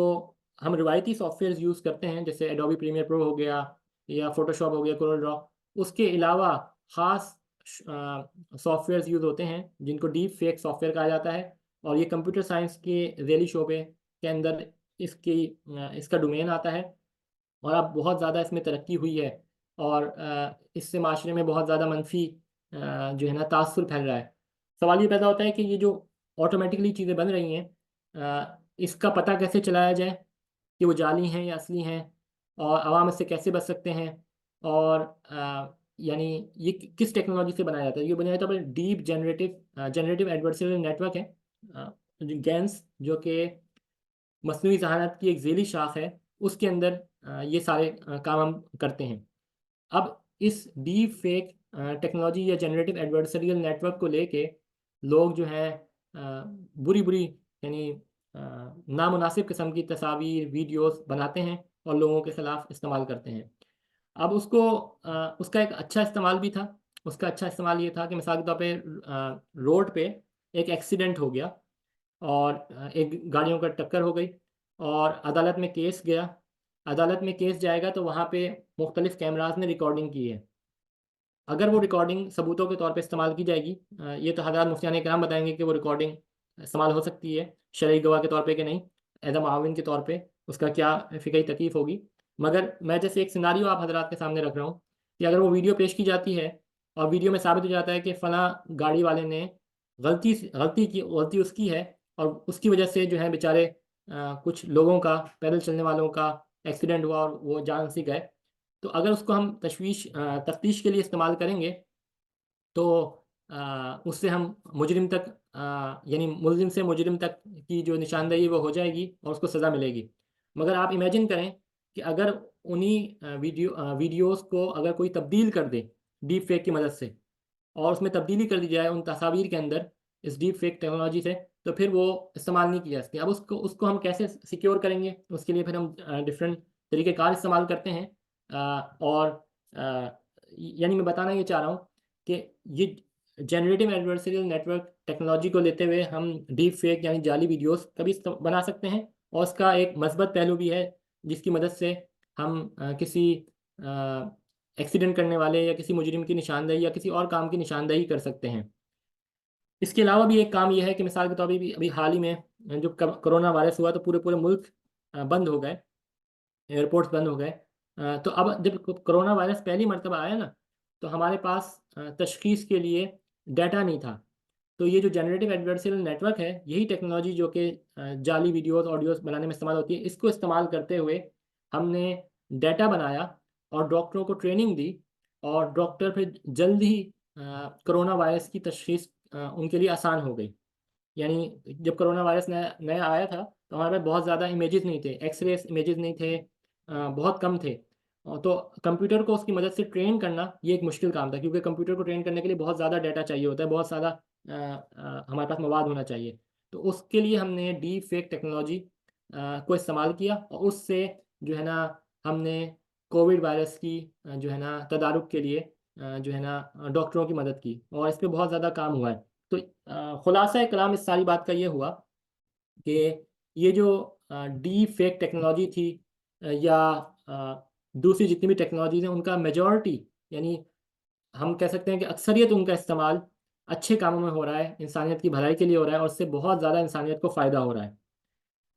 हम रिवायती सॉफ्टवेयर्स यूज़ करते हैं, जैसे एडोबी प्रीमियर प्रो हो गया या फ़ोटोशॉप हो गया, कोरल ड्रॉ, उसके अलावा ख़ास सॉफ्टवेयर्स यूज़ होते हैं जिनको डीप फेक सॉफ्टवेयर कहा जाता है। और ये कंप्यूटर साइंस के ज़ैली शोबे के अंदर इसका डोमेन आता है और अब बहुत ज़्यादा इसमें तरक्की हुई है और इससे माशरे में बहुत ज़्यादा मनफी जो है ना तासुर फैल रहा है। सवाल ये पैदा होता है कि ये जो ऑटोमेटिकली चीज़ें बन रही हैं, इसका पता कैसे चलाया जाए कि वो जाली हैं या असली हैं, और आवाम इससे कैसे बच सकते हैं, और यानी ये किस टेक्नोलॉजी से बनाया जाता है। ये बुनियादी तौर पर डीप जनरेटिव एडवर्सरियल नेटवर्क है, गैन्स, जो कि मसनूई ज़हानत की एक ज़ैली शाख है, उसके अंदर ये सारे काम हम करते हैं। अब इस डीप फेक टेक्नोलॉजी या जनरेटिव एडवर्सरियल नेटवर्क को लेके लोग जो हैं बुरी-बुरी, यानी नामुनासिब किस्म की तस्वीर, वीडियोस बनाते हैं और लोगों के ख़िलाफ़ इस्तेमाल करते हैं। अब उसका एक अच्छा इस्तेमाल भी था। उसका अच्छा इस्तेमाल ये था कि मिसाल के तौर पे रोड पे एक एक्सीडेंट हो गया और एक गाड़ियों का टक्कर हो गई और अदालत में केस गया। अदालत में केस जाएगा तो वहाँ पे मुख्तलिफ़ कैमराज़ ने रिकॉर्डिंग की है। अगर वो रिकॉर्डिंग सबूतों के तौर पे इस्तेमाल की जाएगी, ये तो हज़रात मुफ्तियान इकराम बताएँगे कि वो रिकॉर्डिंग इस्तेमाल हो सकती है शरई गवाह के तौर पे कि नहीं, एज़ अ मुआविन के तौर पे उसका क्या फ़िक़ही तकीफ़ होगी। मगर मैं जैसे एक सिनारियो आप हजरात के सामने रख रहा हूँ कि अगर वो वीडियो पेश की जाती है और वीडियो में साबित हो जाता है कि फ़लाँ गाड़ी वाले ने गलती उसकी है और उसकी वजह से जो है बेचारे कुछ लोगों का, पैदल चलने वालों का एक्सीडेंट हुआ और वो जान से गए। तो अगर उसको हम तफ्तीश के लिए इस्तेमाल करेंगे तो उससे हम मुजरिम तक यानी मुलजिम से मुजरिम तक की जो निशानदेही वो हो जाएगी और उसको सज़ा मिलेगी। मगर आप इमेजिन करें कि अगर उन्हीं वीडियोज़ को अगर कोई तब्दील कर दे डीप फेक की मदद से और उसमें तब्दीली कर दी जाए उन तस्वीर के अंदर इस डीप फेक टेक्नोलॉजी से, तो फिर वो इस्तेमाल नहीं की जा सकती। अब उसको उसको हम कैसे सिक्योर करेंगे? उसके लिए फिर हम डिफरेंट तरीक़ेकार इस्तेमाल करते हैं। और यानी मैं बताना ये चाह रहा हूँ कि ये जनरेटिव एडवर्सरियल नेटवर्क टेक्नोलॉजी को लेते हुए हम डीप फेक यानी जाली वीडियोज़ कभी बना सकते हैं और उसका एक मस्बत पहलू भी है, जिसकी मदद से हम किसी एक्सीडेंट करने वाले या किसी मुजरिम की निशानदेही या किसी और काम की निशानदेही कर सकते हैं। इसके अलावा भी एक काम ये है कि मिसाल के तौर पे भी अभी हाल ही में जो कोरोना वायरस हुआ तो पूरे मुल्क बंद हो गए, एयरपोर्ट्स बंद हो गए। तो अब जब कोरोना वायरस पहली मर्तबा आया ना, तो हमारे पास तशख़ीस के लिए डाटा नहीं था। तो ये जो जनरेटिव एडवर्सरियल नेटवर्क है, यही टेक्नोलॉजी जो कि जाली वीडियोज़, ऑडियोज़ बनाने में इस्तेमाल होती है, इसको इस्तेमाल करते हुए हमने डाटा बनाया और डॉक्टरों को ट्रेनिंग दी और डॉक्टर फिर जल्द ही कोरोना वायरस की तशख़ीस उनके लिए आसान हो गई। यानी जब कोरोना वायरस नया नया आया था, तो हमारे पास बहुत ज़्यादा इमेजेस नहीं थे, एक्स-रे इमेजेस नहीं थे, बहुत कम थे। तो कंप्यूटर को उसकी मदद से ट्रेन करना ये एक मुश्किल काम था क्योंकि कंप्यूटर को ट्रेन करने के लिए बहुत ज़्यादा डाटा चाहिए होता है, बहुत ज़्यादा हमारे पास मवाद होना चाहिए। तो उसके लिए हमने डीप फेक टेक्नोलॉजी को इस्तेमाल किया और उससे जो है ना हमने कोविड वायरस की जो है ना तदारुक के लिए जो है ना डॉक्टरों की मदद की और इस पे बहुत ज़्यादा काम हुआ है। तो खुलासा कलाम इस सारी बात का ये हुआ कि ये जो डीप फेक टेक्नोलॉजी थी या दूसरी जितनी भी टेक्नोलॉजीज़ हैं उनका मेजॉरिटी यानी हम कह सकते हैं कि अक्सरियत उनका इस्तेमाल अच्छे कामों में हो रहा है, इंसानियत की भलाई के लिए हो रहा है और उससे बहुत ज़्यादा इंसानियत को फ़ायदा हो रहा है।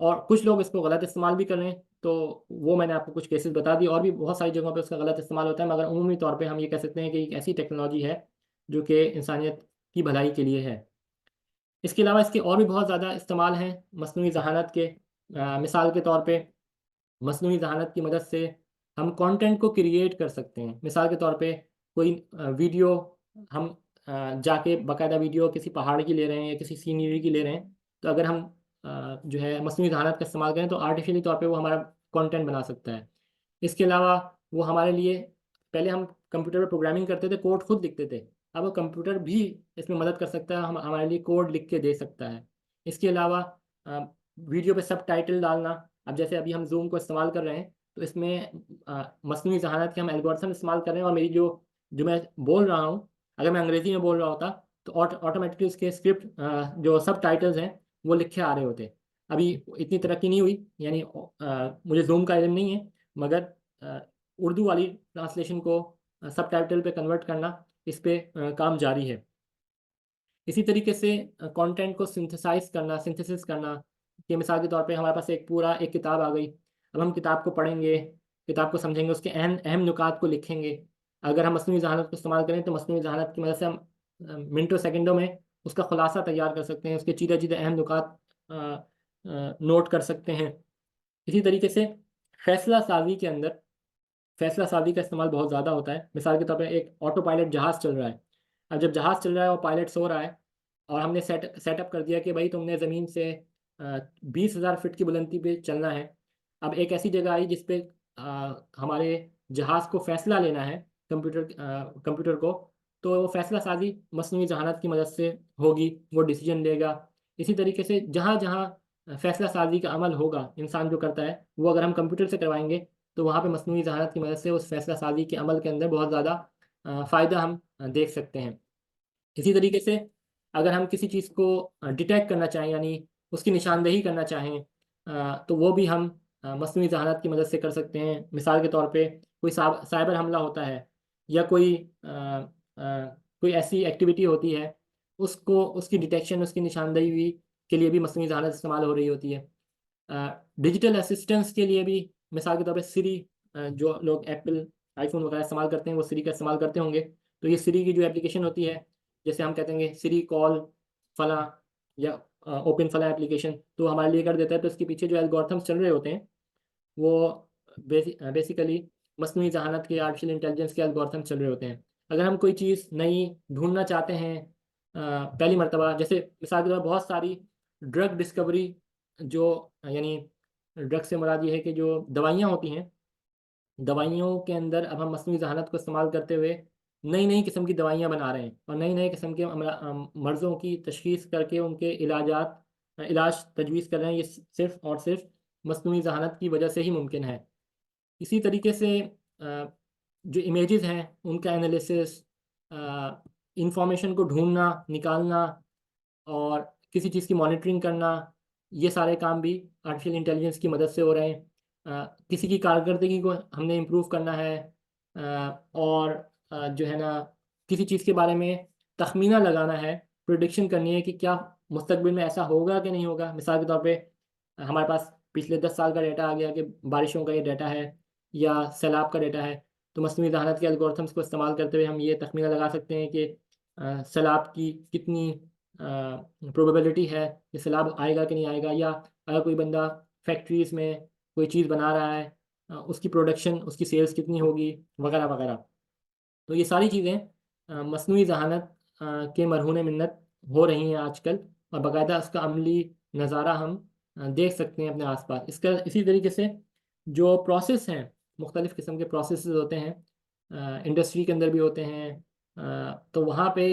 और कुछ लोग इसको गलत इस्तेमाल भी कर रहे हैं, तो वो मैंने आपको कुछ केसेस बता दिए और भी बहुत सारी जगहों पे उसका गलत इस्तेमाल होता है, मगर उमूमी तौर पे हम ये कह सकते हैं कि एक ऐसी टेक्नोलॉजी है, जो कि इंसानियत की भलाई के लिए है। इसके अलावा इसके और भी बहुत ज़्यादा इस्तेमाल हैं मस्नूई ज़हानत के। मिसाल के तौर पे मस्नूई ज़हानत की मदद से हम कंटेंट को क्रिएट कर सकते हैं। मिसाल के तौर पे कोई वीडियो हम जाके बाकायदा वीडियो किसी पहाड़ की ले रहे हैं या किसी सीनरी की ले रहे हैं, तो अगर हम जो है मस्नूई ज़हानत का इस्तेमाल करें तो आर्टिफ़िशियली तौर पे वो हमारा कंटेंट बना सकता है। इसके अलावा वो हमारे लिए पहले हम कंप्यूटर पे प्रोग्रामिंग करते थे, कोड खुद लिखते थे। अब कंप्यूटर भी इसमें मदद कर सकता है, हमारे लिए कोड लिख के दे सकता है। इसके अलावा वीडियो पे सबटाइटल डालना, अब जैसे अभी हम ज़ूम को इस्तेमाल कर रहे हैं, तो इसमें मस्नूई ज़हानत के हम एल्गोरिथम इस्तेमाल कर रहे हैं और मेरी जो मैं बोल रहा हूँ, अगर मैं अंग्रेज़ी में बोल रहा होता, तो ऑटोमेटिकली उसके स्क्रिप्ट जो सबटाइटल्स हैं, वो लिखे आ रहे होते। अभी इतनी तरक्की नहीं हुई, यानी मुझे ज़ूम का इल्म नहीं है, मगर उर्दू वाली ट्रांसलेशन को सबटाइटल पे कन्वर्ट करना, इस पे काम जारी है। इसी तरीके से कंटेंट को सिंथेसिस करना कि मिसाल के तौर पे हमारे पास एक किताब आ गई। अब हम किताब को पढ़ेंगे, किताब को समझेंगे, उसके अहम अहम नुकात को लिखेंगे। अगर हम मस्नूई ज़हानत को इस्तेमाल करें तो मस्नूई ज़हानत की मदद से हम मिनटों सेकंडों में उसका खुलासा तैयार कर सकते हैं, उसके चीज़े-चीज़े अहम नुकात नोट कर सकते हैं। इसी तरीके से फ़ैसला साज़ी के अंदर फ़ैसला साज़ी का इस्तेमाल बहुत ज़्यादा होता है। मिसाल के तौर पे एक ऑटो पायलट जहाज़ चल रहा है। अब जब जहाज़ चल रहा है और पायलट सो रहा है और हमने सेटअप कर दिया कि भई तुमने ज़मीन से 20,000 फ़ीट की बुलंदी पे चलना है। अब एक ऐसी जगह आई जिस पे हमारे जहाज़ को फ़ैसला लेना है कंप्यूटर को, तो वो फ़ैसला साज़ी मस्नूई ज़हानत की मदद से होगी, वो डिसीज़न लेगा। इसी तरीके से जहाँ-जहाँ फ़ैसला साज़ी का अमल होगा, इंसान जो करता है, वो अगर हम कंप्यूटर से करवाएँगे, तो वहाँ पे मस्नूई ज़हानत की मदद से उस फ़ैसला साज़ी के अमल के अंदर बहुत ज़्यादा फ़ायदा हम देख सकते हैं। इसी तरीके से अगर हम किसी चीज़ को डिटेक्ट करना चाहें यानी उसकी निशानदेही करना चाहें तो वो भी हम मस्नूई ज़हानत की मदद से कर सकते हैं। मिसाल के तौर पे कोई साइबर हमला होता है या कोई ऐसी एक्टिविटी होती है, उसको उसकी डिटेक्शन, उसकी निशानदेही के लिए भी मस्नूई ज़हानत इस्तेमाल हो रही होती है। डिजिटल असिस्टेंस के लिए भी मिसाल के तौर पे सिरी जो लोग एप्पल आईफोन वगैरह इस्तेमाल करते हैं वो सिरी का इस्तेमाल करते होंगे। तो ये सिरी की जो एप्लीकेशन होती है, जैसे हम कहते हैं सिरी कॉल फला या ओपन फला एप्लीकेशन, तो हमारे लिए कर देता है। तो इसके पीछे जो एल्गोरिथम्स चल रहे होते हैं वो बेसिकली मसनूई जहानत के, आर्टिफिशियल इंटेलिजेंस के एल्गोरिथम चल रहे होते हैं। अगर हम कोई चीज़ नई ढूंढना चाहते हैं पहली मर्तबा, जैसे मिसाल के तौर पर बहुत सारी ड्रग डिस्कवरी, जो यानी ड्रग से मुराद ये है कि जो दवाइयाँ होती हैं, दवाइयों के अंदर अब हम मसनूई जहानत को इस्तेमाल करते हुए नई नई किस्म की दवाइयाँ बना रहे हैं और नई नई किस्म के मर्ज़ों की तशख़ीस करके उनके इलाज तजवीज़ कर रहे हैं। ये सिर्फ़ और सिर्फ मसनूई जहानत की वजह से ही मुमकिन है। इसी तरीके से जो इमेजेस हैं उनका एनालिसिस, इंफॉर्मेशन को ढूंढना, निकालना और किसी चीज़ की मॉनिटरिंग करना, ये सारे काम भी आर्टिफिशियल इंटेलिजेंस की मदद से हो रहे हैं। किसी की कारकर्दगी को हमने इम्प्रूव करना है, और जो है ना किसी चीज़ के बारे में तखमीना लगाना है, प्रिडिक्शन करनी है कि क्या मुस्तकबिल में ऐसा होगा कि नहीं होगा। मिसाल के तौर पे हमारे पास पिछले 10 साल का डेटा आ गया कि बारिशों का ये डेटा है या सैलाब का डेटा है, तो मसनूई ज़हानत के एल्गोरिथम्स को इस्तेमाल करते हुए हम ये तखमीना लगा सकते हैं कि सैलाब की कितनी प्रोबेबिलिटी है कि सैलाब आएगा कि नहीं आएगा, या अगर कोई बंदा फैक्ट्रीज़ में कोई चीज़ बना रहा है, उसकी प्रोडक्शन, उसकी सेल्स कितनी होगी, वगैरह वगैरह। तो ये सारी चीज़ें मसनूई ज़हानत के मरहून मिन्नत हो रही हैं आजकल, और बाकायदा उसका अमली नज़ारा हम देख सकते हैं अपने आसपास। इसका इसी तरीके से जो प्रोसेस हैं, मुख्तलिफ़ किस्म के प्रोसेस होते हैं, इंडस्ट्री के अंदर भी होते हैं, तो वहाँ पे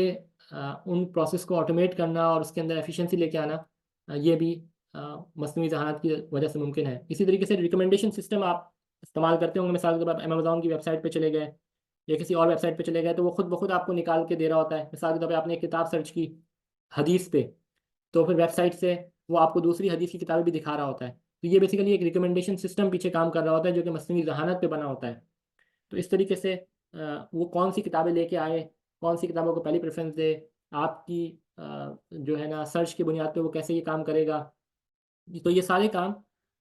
उन प्रोसेस को ऑटोमेट करना और उसके अंदर एफिशिएंसी लेके आना, ये भी मसनूई ज़हानत की वजह से मुमकिन है। इसी तरीके से रिकमेंडेशन सिस्टम आप इस्तेमाल करते होंगे। मिसाल के तौर पर अमेज़न की वेबसाइट पे चले गए या किसी और वेबसाइट पे चले गए, तो वो खुद ब खुद आपको निकाल के दे रहा होता है। मिसाल के तौर पे आपने एक किताब सर्च की हदीस पे, तो फिर वेबसाइट से वो आपको दूसरी हदीस की किताबें भी दिखा रहा होता है। तो ये बेसिकली एक रिकमेंडेशन सिस्टम पीछे काम कर रहा होता है, जो कि मसनूई ज़हानत पे बना होता है। तो इस तरीके से वो कौन सी किताबें लेके आए, कौन सी किताबों को पहली प्रेफरेंस दे, आपकी जो है ना सर्च की बुनियाद पे वो कैसे ये काम करेगा। तो ये सारे काम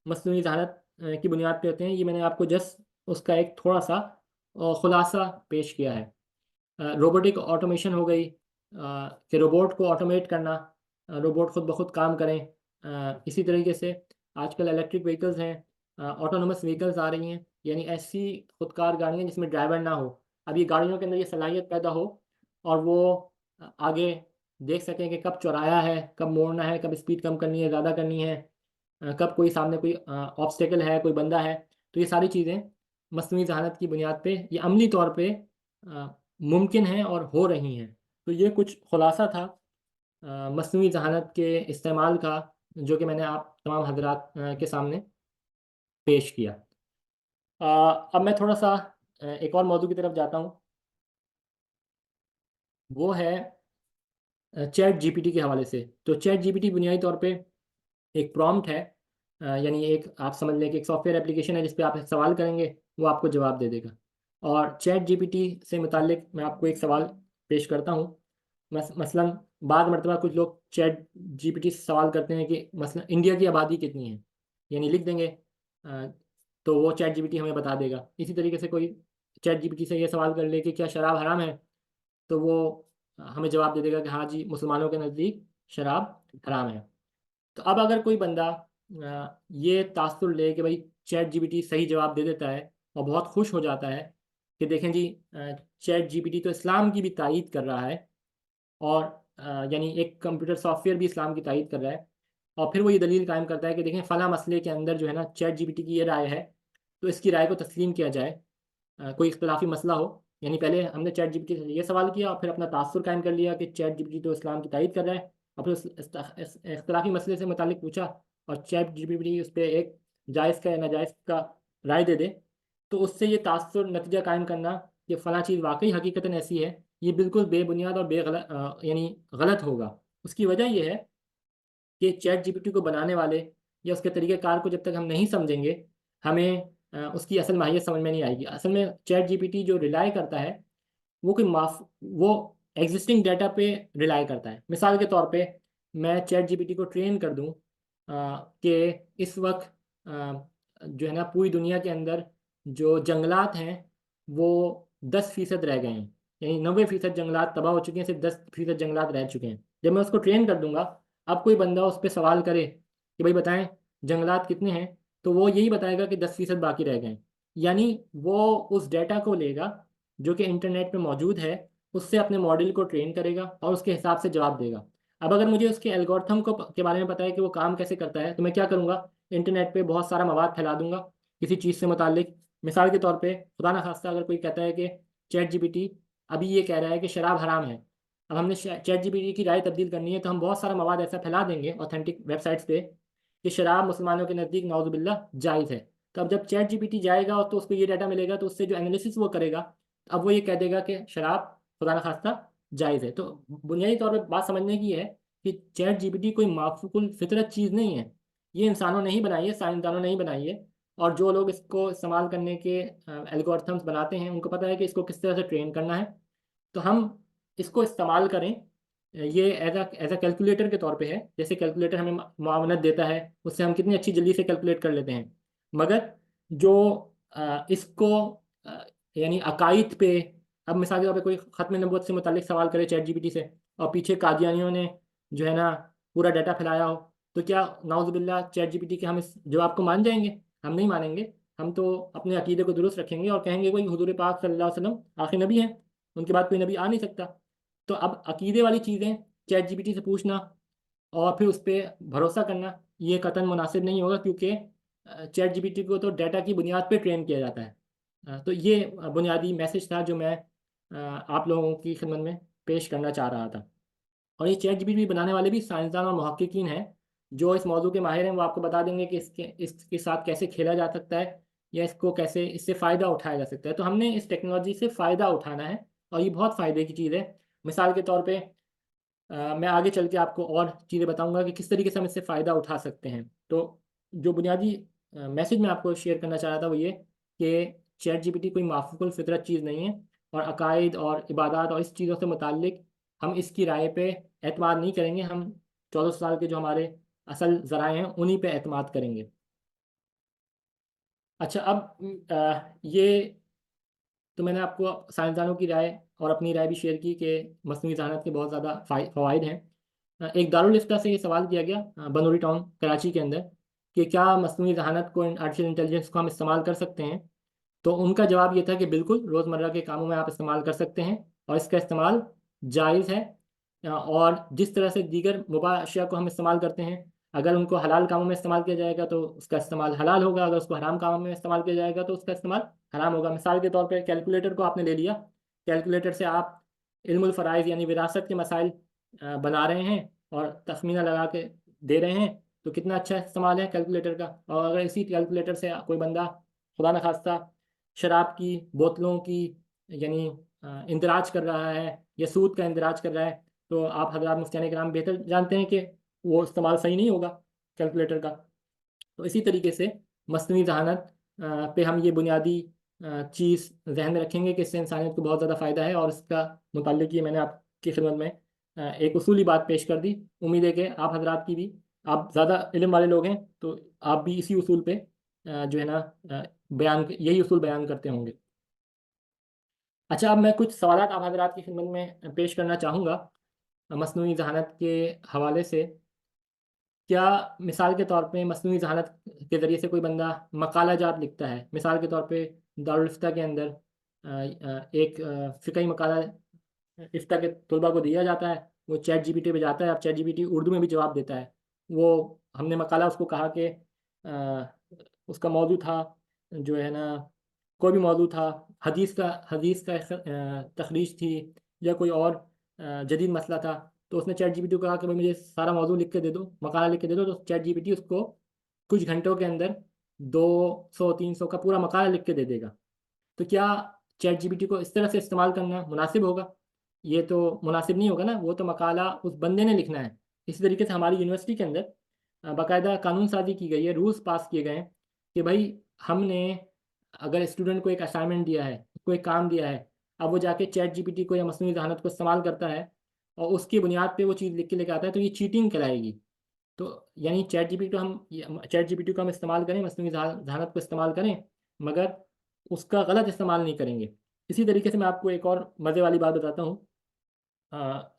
मसनूई ज़हानत की बुनियाद पे होते हैं। ये मैंने आपको जस्ट उसका एक थोड़ा सा खुलासा पेश किया है। रोबोटिक ऑटोमेशन हो गई, कि रोबोट को ऑटोमेट करना, रोबोट खुद ब खुद काम करें। इसी तरीके से आजकल इलेक्ट्रिक व्हीकल्स हैं, ऑटोनोमस व्हीकल्स आ रही हैं, यानी ऐसी खुदकार गाड़ियाँ जिसमें ड्राइवर ना हो। अब ये गाड़ियों के अंदर ये सलाहियत पैदा हो और वो आगे देख सकें कि कब चौराया है, कब मोड़ना है, कब स्पीड कम करनी है, ज़्यादा करनी है, कब कोई सामने कोई ऑब्स्टेकल है, कोई बंदा है। तो ये सारी चीज़ें मसनूई ज़हानत की बुनियाद पे ये अमली तौर पे मुमकिन हैं और हो रही हैं। तो ये कुछ खुलासा था मसनूई ज़हानत के इस्तेमाल का, जो कि मैंने आप तमाम हज़रात के सामने पेश किया। अब मैं थोड़ा सा एक और मौजू की तरफ जाता हूँ, वो है चैट जीपीटी के हवाले से। तो चैट जीपीटी बुनियादी तौर पे एक प्रॉम्प्ट है, यानी एक आप समझ लें कि एक सॉफ्टवेयर एप्लीकेशन है जिस पे आप एक सवाल करेंगे, वो आपको जवाब दे देगा। और चैट जीपीटी से मुताल्लिक मैं आपको एक सवाल पेश करता हूँ। मसलन बाद मरतबा कुछ लोग चैट जीपीटी से सवाल करते हैं कि मसलन इंडिया की आबादी कितनी है, यानी लिख देंगे, तो वो चैट जीपीटी हमें बता देगा। इसी तरीके से कोई चैट जीपीटी से ये सवाल कर ले कि क्या शराब हराम है, तो वो हमें जवाब दे देगा कि हाँ जी, मुसलमानों के नज़दीक शराब हराम है। तो अब अगर कोई बंदा ये तासुर ले कि भाई चैट जीपीटी सही जवाब दे देता है और बहुत खुश हो जाता है कि देखें जी, चैट जीपीटी तो इस्लाम की भी तायीद कर रहा है, और यानी एक कंप्यूटर सॉफ्टवेयर भी इस्लाम की तायीद कर रहा है, और फिर वो ये दलील कायम करता है कि देखें फ़लाँ मसले के अंदर जो है ना चैट जीपीटी की ये राय है, तो इसकी राय को तस्लीम किया जाए। कोई इख्तलाफी मसला हो, यानी पहले हमने चैट जीपीटी से ये सवाल किया और फिर अपना तासुर कायम कर लिया कि चैट जीपीटी तो इस्लाम की तायीद कर रहा है, और फिर उस इख्तलाफी मसले से मुतालिक पूछा और चैट जीपीटी उस पर एक जायज़ का या नाजायज़ का राय दे दे, तो उससे ये तासुर नतीजा कायम करना कि फ़लाँ चीज़ वाकई हकीकतन ऐसी है, ये बिल्कुल बेबुनियाद और यानी गलत होगा। उसकी वजह ये है कि चैट जीपीटी को बनाने वाले या उसके तरीक़ेकार को जब तक हम नहीं समझेंगे, हमें उसकी असल माहियत समझ में नहीं आएगी। असल में चैट जीपीटी जो रिलाय करता है, वो एग्जिस्टिंग डाटा पे रिलाय करता है। मिसाल के तौर पे मैं चैट जीपीटी को ट्रेन कर दूं कि इस वक्त जो है ना पूरी दुनिया के अंदर जो जंगलात हैं वो 10% रह गए हैं, यानी 90% जंगलात तबाह हो चुके हैं, सिर्फ 10% जंगलात रह चुके हैं। जब मैं उसको ट्रेन कर दूंगा, अब कोई बंदा उस पर सवाल करे कि भाई बताएं जंगलात कितने हैं, तो वो यही बताएगा कि 10% बाकी रह गए हैं। यानी वो उस डेटा को लेगा जो कि इंटरनेट पे मौजूद है, उससे अपने मॉडल को ट्रेन करेगा और उसके हिसाब से जवाब देगा। अब अगर मुझे उसके एल्गोरिथम को के बारे में पता है कि वो काम कैसे करता है, तो मैं क्या करूँगा, इंटरनेट पे बहुत सारा मवाद फैला दूंगा किसी चीज़ से मुतालिक। मिसाल के तौर पे खुदा ना खास्ता अगर कोई कहता है कि चैट जीपीटी अभी ये कह रहा है कि शराब हराम है, अब हमने चैट जीपीटी की राय तब्दील करनी है, तो हम बहुत सारा मवाद ऐसा फैला देंगे ऑथेंटिक वेबसाइट्स पे कि शराब मुसलमानों के नज़दीक नाउजुबिल्लाह जायज़ है। तो अब जब चैट जीपीटी जाएगा तो उसको ये डाटा मिलेगा, तो उससे जो एनालिसिस वो करेगा, अब वो ये कह देगा कि शराब खुदा न खास्ता जायज़ है। तो बुनियादी तौर पर बात समझने की है कि चैट जीपीटी कोई माकूल फितरत चीज़ नहीं है, ये इंसानों ने ही बनाई है, साइंसदानों ने ही बनाई है। और जो लोग इसको इस्तेमाल करने के एल्गोरिथम्स बनाते हैं, उनको पता है कि इसको किस तरह से ट्रेन करना है। तो हम इसको इस्तेमाल करें, ये एज अ कैलकुलेटर के तौर पे है। जैसे कैलकुलेटर हमें मावनत देता है, उससे हम कितनी अच्छी जल्दी से कैलकुलेट कर लेते हैं। मगर जो इसको अ, यानी अकायद पे, अब मिसाल के तौर पे कोई ख़त्म नबूवत से मुतालिक सवाल करे चैट जीपीटी से, और पीछे कादियानियों ने जो है ना पूरा डाटा फैलाया हो, तो क्या नाउज़ुबिल्लाह चैट जीपीटी के हम इस जवाब को मान जाएंगे? हम नहीं मानेंगे। हम तो अपने अकीदे को दुरुस्त रखेंगे और कहेंगे कोई हुजूर पाक सल्लल्लाहु अलैहि वसल्लम आखिरी नबी हैं, उनके बाद कोई नबी आ नहीं सकता। तो अब अकीदे वाली चीज़ें चैट जीपीटी से पूछना और फिर उस पर भरोसा करना, ये कतई मुनासिब नहीं होगा, क्योंकि चैट जीपीटी को तो डाटा की बुनियाद पे ट्रेन किया जाता है। तो ये बुनियादी मैसेज था जो मैं आप लोगों की खिदमत में पेश करना चाह रहा था। और ये चैट जीपीटी बनाने वाले भी साइंसदान और मुहक्किकीन हैं जो इस मौजू के माहिर हैं। वो आपको बता देंगे कि इसके साथ कैसे खेला जा सकता है, या इसको कैसे इससे फ़ायदा उठाया जा सकता है। तो हमने इस टेक्नोलॉजी से फ़ायदा उठाना है, और ये बहुत फ़ायदे की चीज़ है। मिसाल के तौर पे मैं आगे चल के आपको और चीज़ें बताऊंगा कि किस तरीके से हम इससे फ़ायदा उठा सकते हैं। तो जो बुनियादी मैसेज मैं आपको शेयर करना चाह रहा था वो ये कि चैट जीपीटी कोई माफूकुल फितरत चीज़ नहीं है, और अकायद और इबादत और इस चीज़ों से मुताल्लिक हम इसकी राय पे एतमाद नहीं करेंगे। हम 14 साल के जो हमारे असल ज़राए हैं उन्हीं पे एतमाद करेंगे। अच्छा, अब ये तो मैंने आपको साइंसदानों की राय और अपनी राय भी शेयर की कि मस्नूई ज़हानत के बहुत ज़्यादा फ़वाइद हैं। एक दारुल इफ्ता से ये सवाल किया गया बनूरी टाउन कराची के अंदर कि क्या मस्नूई ज़हानत को, आर्टिफिशियल इंटेलिजेंस को हम इस्तेमाल कर सकते हैं। तो उनका जवाब ये था कि बिल्कुल, रोज़मर्रा के कामों में आप इस्तेमाल कर सकते हैं और इसका इस्तेमाल जायज़ है। और जिस तरह से दीगर मुबाह अशिया को हम इस्तेमाल करते हैं, अगर उनको हलाल कामों में इस्तेमाल किया जाएगा तो उसका इस्तेमाल हलाल होगा, अगर उसको हराम कामों में इस्तेमाल किया जाएगा तो उसका इस्तेमाल हराम होगा। मिसाल के तौर पर कैलकुलेटर को आपने ले लिया, कैलकुलेटर से आप इल्मुल फ़राइज़ यानी विरासत के मसाइल बना रहे हैं और तखमीना लगा के दे रहे हैं, तो कितना अच्छा इस्तेमाल है कैलकुलेटर का। और अगर इसी कैलकुलेटर से कोई बंदा खुदा न खास्ता शराब की बोतलों की यानी इंदराज कर रहा है या सूद का इंदराज कर रहा है, तो आप हज़रात मुफ्तियान इकराम बेहतर जानते हैं कि वो इस्तेमाल सही नहीं होगा कैलकुलेटर का। तो इसी तरीके से मस्नूई ज़हानत पे हम ये बुनियादी चीज़ जहन में रखेंगे कि इससे इंसानियत को बहुत ज़्यादा फ़ायदा है, और इसका मुताल्लिक़ ये मैंने आपकी खिदमत में एक उसूली बात पेश कर दी। उम्मीद है कि आप हज़रात की भी, आप ज़्यादा इल्म वाले लोग हैं तो आप भी इसी उसूल पे जो है ना यही उसूल बयान करते होंगे। अच्छा, अब मैं कुछ सवालात आप हज़रात की खिदमत में पेश करना चाहूँगा मस्नूई ज़हानत के हवाले से। क्या मिसाल के तौर पे मस्नूई ज़हानत के ज़रिए से कोई बंदा मकाला जात लिखता है, मिसाल के तौर पे दारुल इफ्ता के अंदर एक फ़िक़ही मकाला इफ्ता के तलबा को दिया जाता है, वो चैट जीपीटी पे जाता है। अब चैट जीपीटी उर्दू में भी जवाब देता है। वो हमने मकाला उसको कहा कि उसका मौजू था जो है ना, कोई भी मौजू था, हदीस का तखरीज थी या कोई और जदीद मसला था, तो उसने चैट जीपीटी को कहा कि भाई मुझे सारा मौजू लिख के दे दो, मकाला लिख के दे दो। तो चैट जीपीटी उसको कुछ घंटों के अंदर 200-300 का पूरा मकाला लिख के दे देगा। तो क्या चैट जीपीटी को इस तरह से इस्तेमाल करना मुनासिब होगा? ये तो मुनासिब नहीं होगा ना, वो तो मकाला उस बंदे ने लिखना है। इसी तरीके से हमारी यूनिवर्सिटी के अंदर बाकायदा कानून साजी की गई है, रूल्स पास किए गए हैं कि भाई हमने अगर स्टूडेंट को एक असाइनमेंट दिया है, कोई काम दिया है, अब वो जाके चैट जीपीटी को या मस्नूई ज़हानत को इस्तेमाल करता है और उसकी बुनियाद पे वो चीज़ लिख के लेके आता है, तो ये चीटिंग कहलाएगी। तो यानी चैट जीपीटी को हम इस्तेमाल करें, मस्नूई ज़हानत को इस्तेमाल करें, मगर उसका गलत इस्तेमाल नहीं करेंगे। इसी तरीके से मैं आपको एक और मज़े वाली बात बताता हूँ।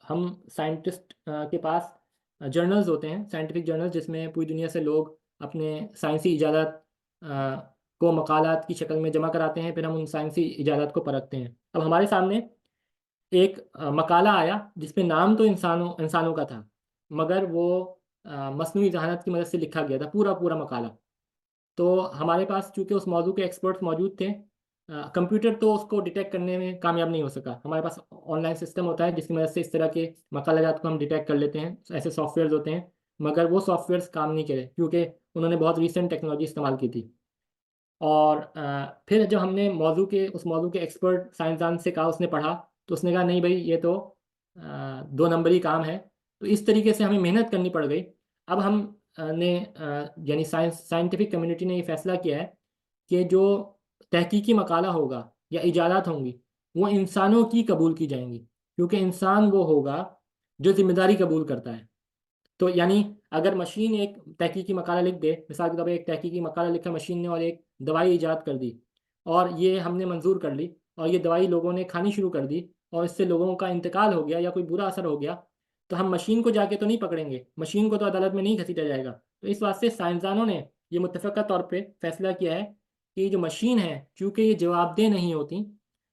हम साइंटिस्ट के पास जर्नल्स होते हैं, साइंटिफिक जर्नल्स, जिसमें पूरी दुनिया से लोग अपने साइंसी इजादात को मकालात की शक्ल में जमा कराते हैं, फिर हम उन साइंसी इजादात को परखते हैं। अब हमारे सामने एक मकाला आया जिसमें नाम तो इंसानों का था, मगर वो मसनूई जहानत की मदद से लिखा गया था, पूरा पूरा मकाला। तो हमारे पास चूँकि उस मौजू के एक्सपर्ट्स मौजूद थे, कंप्यूटर तो उसको डिटेक्ट करने में कामयाब नहीं हो सका। हमारे पास ऑनलाइन सिस्टम होता है जिसकी मदद से इस तरह के मकालात को हम डिटेक्ट कर लेते हैं, ऐसे सॉफ्टवेयर्स होते हैं, मगर वो सॉफ्टवेयर्स काम नहीं करे क्योंकि उन्होंने बहुत रीसेंट टेक्नोलॉजी इस्तेमाल की थी। और फिर जब हमने उस मौजू के एक्सपर्ट साइंसदान से कहा, उसने पढ़ा, तो उसने कहा नहीं भाई, ये तो 2 नंबरी काम है। तो इस तरीके से हमें मेहनत करनी पड़ गई। अब हम यानी साइंटिफिक कम्युनिटी ने ये फैसला किया है कि जो तहकीकी मकाला होगा या इजादात होंगी वो इंसानों की कबूल की जाएंगी, क्योंकि इंसान वो होगा जो जिम्मेदारी कबूल करता है। तो यानी अगर मशीन एक तहकीकी मकाला लिख दे, मिसाल के तौर पर एक तहकीकी मकाला लिखा मशीन ने और एक दवाई ईजाद कर दी, और ये हमने मंजूर कर ली, और ये दवाई लोगों ने खानी शुरू कर दी, और इससे लोगों का इंतकाल हो गया या कोई बुरा असर हो गया, तो हम मशीन को जाके तो नहीं पकड़ेंगे, मशीन को तो अदालत में नहीं घसीटा जाएगा। तो इस वास्ते साइंसदानों ने ये मुत्तफ़क़ा तौर पर फैसला किया है कि जो मशीन है, चूँकि ये जवाबदेह नहीं होती,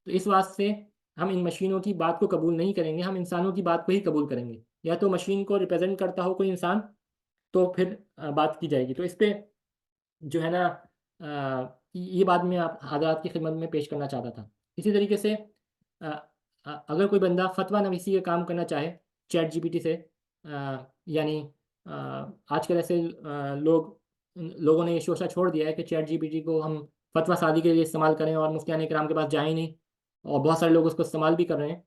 तो इस वास्ते हम इन मशीनों की बात को कबूल नहीं करेंगे, हम इंसानों की बात को ही कबूल करेंगे। या तो मशीन को रिप्रेजेंट करता हो कोई इंसान, तो फिर बात की जाएगी। तो इस पे जो है ना, ये बात मैं आप हज़रात की खिदमत में पेश करना चाहता था। इसी तरीके से अगर कोई बंदा फतवा नवीसी का काम करना चाहे चैट जीपीटी से, यानी आजकल ऐसे लोगों ने ये शोशा छोड़ दिया है कि चैट जीपीटी को हम फतवा सादी के लिए इस्तेमाल करें, और मुफ्तियान इकराम के पास जाए ही नहीं, और बहुत सारे लोग उसको इस्तेमाल भी कर रहे हैं।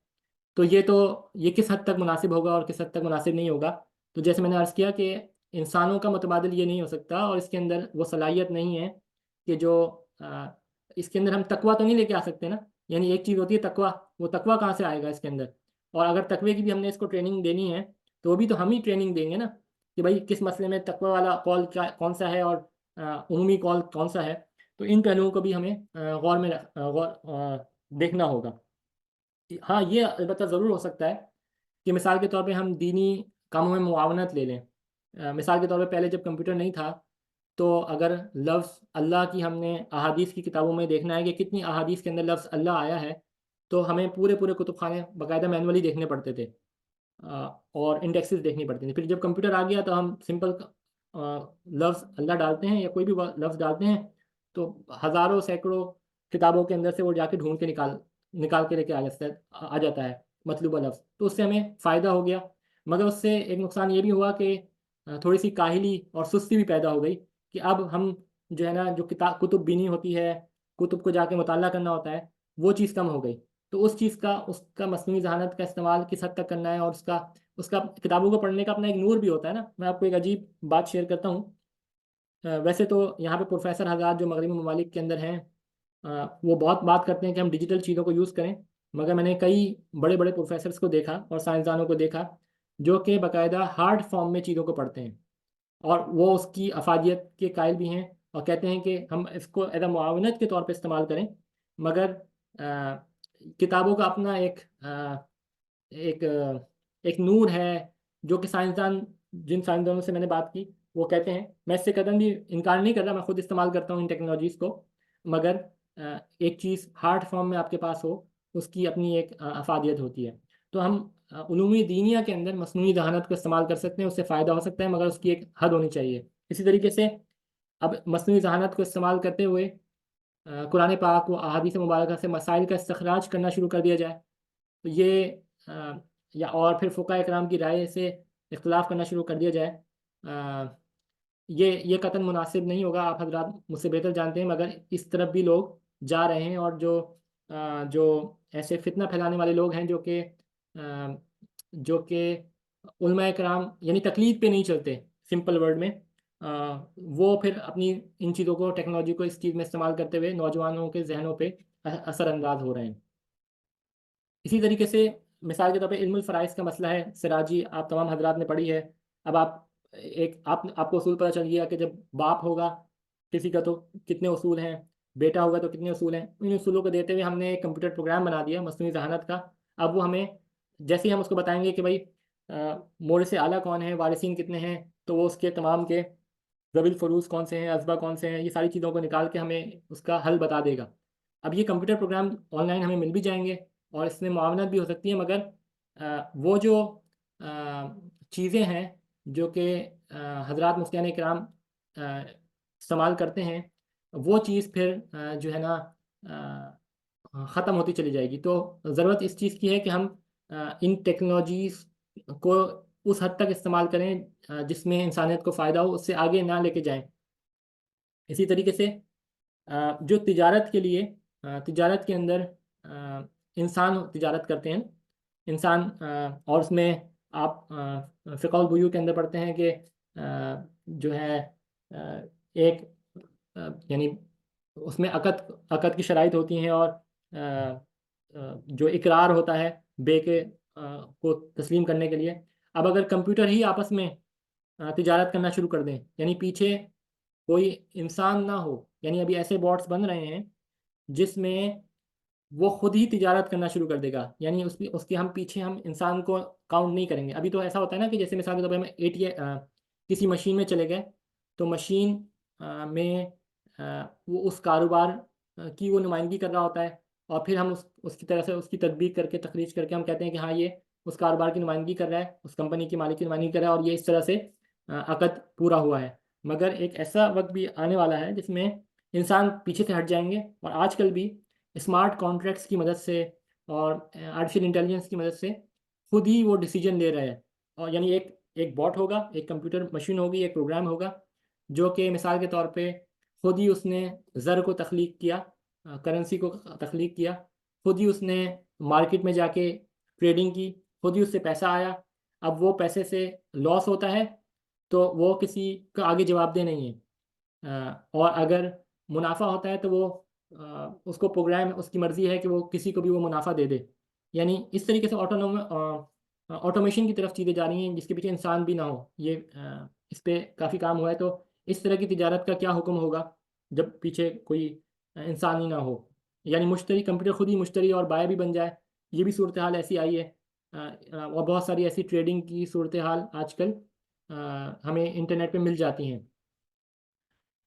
तो ये किस हद तक मुनासिब होगा और किस हद तक मुनासिब नहीं होगा। तो जैसे मैंने अर्ज़ किया कि इंसानों का मुतबादिल ये नहीं हो सकता, और इसके अंदर वो सलाहियत नहीं है कि जो इसके अंदर हम तकवा तो नहीं लेके आ सकते ना। यानी एक चीज़ होती है तकवा, वो तकवा कहाँ से आएगा इसके अंदर। और अगर तकवे की भी हमने इसको ट्रेनिंग देनी है, तो वो भी तो हम ही ट्रेनिंग देंगे ना, कि भाई किस मसले में तकवा वाला कॉल क्या कौन सा है, और उमूमी कॉल कौन सा है। तो इन पहलुओं को भी हमें देखना होगा। हाँ, ये अलबत्ता ज़रूर हो सकता है कि मिसाल के तौर पे हम दीनी कामों में मुआवनत ले लें। मिसाल के तौर पे पहले जब कंप्यूटर नहीं था, तो अगर लफ्ज़ अल्लाह की हमने अहादीस की किताबों में देखना है कि कितनी अहादीस के अंदर लफ्ज़ अल्लाह आया है, तो हमें पूरे पूरे कुतुबखाने बाकायदा मैनुअली देखने पड़ते थे, और इंडेक्सेस देखनी पड़ती थी। फिर जब कंप्यूटर आ गया तो हम सिंपल लफ्ज़ अल्लाह डालते हैं या कोई भी लफ्ज़ डालते हैं, तो हज़ारों सैकड़ों किताबों के अंदर से वो जाके ढूंढ के निकाल के लेके आ जाता है मतलूबा लफ्ज़। तो उससे हमें फ़ायदा हो गया, मगर उससे एक नुकसान ये भी हुआ कि थोड़ी सी काहिली और सुस्ती भी पैदा हो गई, कि अब हम जो है ना, जो कुतुब बीनी होती है, कुतुब को जाके मुताला करना होता है, वो चीज़ कम हो गई। तो उसका मसनूई ज़हानत का इस्तेमाल किस हद तक करना है, और उसका उसका किताबों को पढ़ने का अपना एक नूर भी होता है ना। मैं आपको एक अजीब बात शेयर करता हूँ। वैसे तो यहाँ पे प्रोफेसर हज़रात जो मगरबी ममालिक के अंदर हैं, वो बहुत बात करते हैं कि हम डिजिटल चीज़ों को यूज़ करें, मगर मैंने कई बड़े बड़े प्रोफेसर्स को देखा और साइंसदानों को देखा जो कि बाकायदा हार्ड फॉर्म में चीज़ों को पढ़ते हैं, और वो उसकी अफादियत के कायल भी हैं, और कहते हैं कि हम इसको एज मुआवनत के तौर पे इस्तेमाल करें, मगर किताबों का अपना एक एक नूर है, जो कि जिन साइंसदानों से मैंने बात की, वो कहते हैं। मैं इससे कदम भी इनकार नहीं कर रहा, मैं खुद इस्तेमाल करता हूँ इन टेक्नोलॉजीज़ को, मगर एक चीज़ हार्ड फॉर्म में आपके पास हो, उसकी अपनी एक अफादियत होती है। तो हम उलूमी दीनिया के अंदर मसनूई जहानत को इस्तेमाल कर सकते हैं, उससे फ़ायदा हो सकता है, मगर उसकी एक हद होनी चाहिए। इसी तरीके से अब मसनूई जहानत को इस्तेमाल करते हुए कुरान पाक व अहादीस मुबारक से मसाइल का इस्तिखराज करना शुरू कर दिया जाए, तो ये या और फिर फ़ुक़हा इकराम की राय से इख्तिलाफ़ करना शुरू कर दिया जाए, ये कतन मुनासिब नहीं होगा। आप हज़रात मुझसे बेहतर जानते हैं, मगर इस तरफ भी लोग जा रहे हैं, और जो ऐसे फितना फैलाने वाले लोग हैं, जो कि उलमा इकराम यानी तकलीद पे नहीं चलते, सिंपल वर्ड में, वो फिर अपनी इन चीज़ों को, टेक्नोलॉजी को इस चीज़ में इस्तेमाल करते हुए नौजवानों के जहनों पे असरअंदाज हो रहे हैं। इसी तरीके से मिसाल के तौर पे इल्मुल फ़राइज़ का मसला है, सिराजी आप तमाम हज़रात ने पढ़ी है। अब आपको उसूल पता चल गया कि जब बाप होगा किसी का, तो कितने उसूल हैं, बेटा होगा तो कितने उसूल हैं, इन उसूलों को देते हुए हमने एक कंप्यूटर प्रोग्राम बना दिया मसनूई जहानत का। अब वो हमें जैसे ही हम उसको बताएंगे कि भाई मोरे से आला कौन है, वारिसीन कितने हैं, तो वो उसके तमाम के ज़बिल फ़ुरूज़ कौन से हैं, अज़बा कौन से हैं, ये सारी चीज़ों को निकाल के हमें उसका हल बता देगा। अब ये कंप्यूटर प्रोग्राम ऑनलाइन हमें मिल भी जाएंगे और इसमें मुआवनत भी हो सकती है, मगर वो जो चीज़ें हैं जो कि हज़रात मुफ्तियान इकराम इस्तेमाल करते हैं, वो चीज़ फिर जो है ना ख़त्म होती चली जाएगी। तो ज़रूरत इस चीज़ की है कि हम इन टेक्नोलॉजीज़ को उस हद तक इस्तेमाल करें जिसमें इंसानियत को फ़ायदा हो, उससे आगे ना लेके जाएं। इसी तरीके से जो तिजारत के लिए तिजारत के अंदर इंसान तिजारत करते हैं, इंसान और उसमें आप फ़िक़हुल बुयू के अंदर पढ़ते हैं कि जो है एक यानी उसमें अक़द की शराइत होती हैं और जो इकरार होता है बे के को तस्लीम करने के लिए। अब अगर कंप्यूटर ही आपस में तिजारत करना शुरू कर दें, यानी पीछे कोई इंसान ना हो, यानी अभी ऐसे बॉट्स बन रहे हैं जिसमें वो खुद ही तिजारत करना शुरू कर देगा, यानी उसके हम पीछे हम इंसान को काउंट नहीं करेंगे। अभी तो ऐसा होता है ना कि जैसे मिसाल के तौर पर हम किसी मशीन में चले गए, तो मशीन में वो उस कारोबार की वो नुमाइंदगी कर रहा होता है, और फिर हम उसकी तरह से उसकी तदबीक करके तखरीज करके हम कहते हैं कि हाँ ये उस कारोबार की नुमाइंदगी कर रहा है, उस कंपनी की मालिक की नुमाइंदगी कर रहा है, और ये इस तरह से अक़द पूरा हुआ है। मगर एक ऐसा वक्त भी आने वाला है जिसमें इंसान पीछे से हट जाएंगे, और आजकल भी स्मार्ट कॉन्ट्रैक्ट्स की मदद से और आर्टिफिशियल इंटेलिजेंस की मदद से खुद ही वो डिसीजन ले रहे हैं। और यानी एक बॉट होगा, एक कंप्यूटर मशीन होगी, एक प्रोग्राम होगा जो कि मिसाल के तौर पे खुद ही उसने ज़र को तख्लीक किया, करेंसी को तख्लीक किया, खुद ही उसने मार्केट में जाके ट्रेडिंग की, खुद ही उससे पैसा आया। अब वो पैसे से लॉस होता है तो वो किसी का आगे जवाबदेह नहीं है, और अगर मुनाफा होता है तो वो उसको प्रोग्राम उसकी मर्ज़ी है कि वो किसी को भी वो मुनाफा दे दे। यानी इस तरीके से ऑटोमेशन की तरफ चीज़ें जा रही हैं जिसके पीछे इंसान भी ना हो। ये इस पे काफ़ी काम हुआ है। तो इस तरह की तिजारत का क्या हुक्म होगा जब पीछे कोई इंसान ही ना हो, यानी मुश्तरी कंप्यूटर खुद ही मुश्तरी और बाय भी बन जाए। ये भी सूरत हाल ऐसी आई है, और बहुत सारी ऐसी ट्रेडिंग की सूरत हाल आजकल हमें इंटरनेट पे मिल जाती हैं।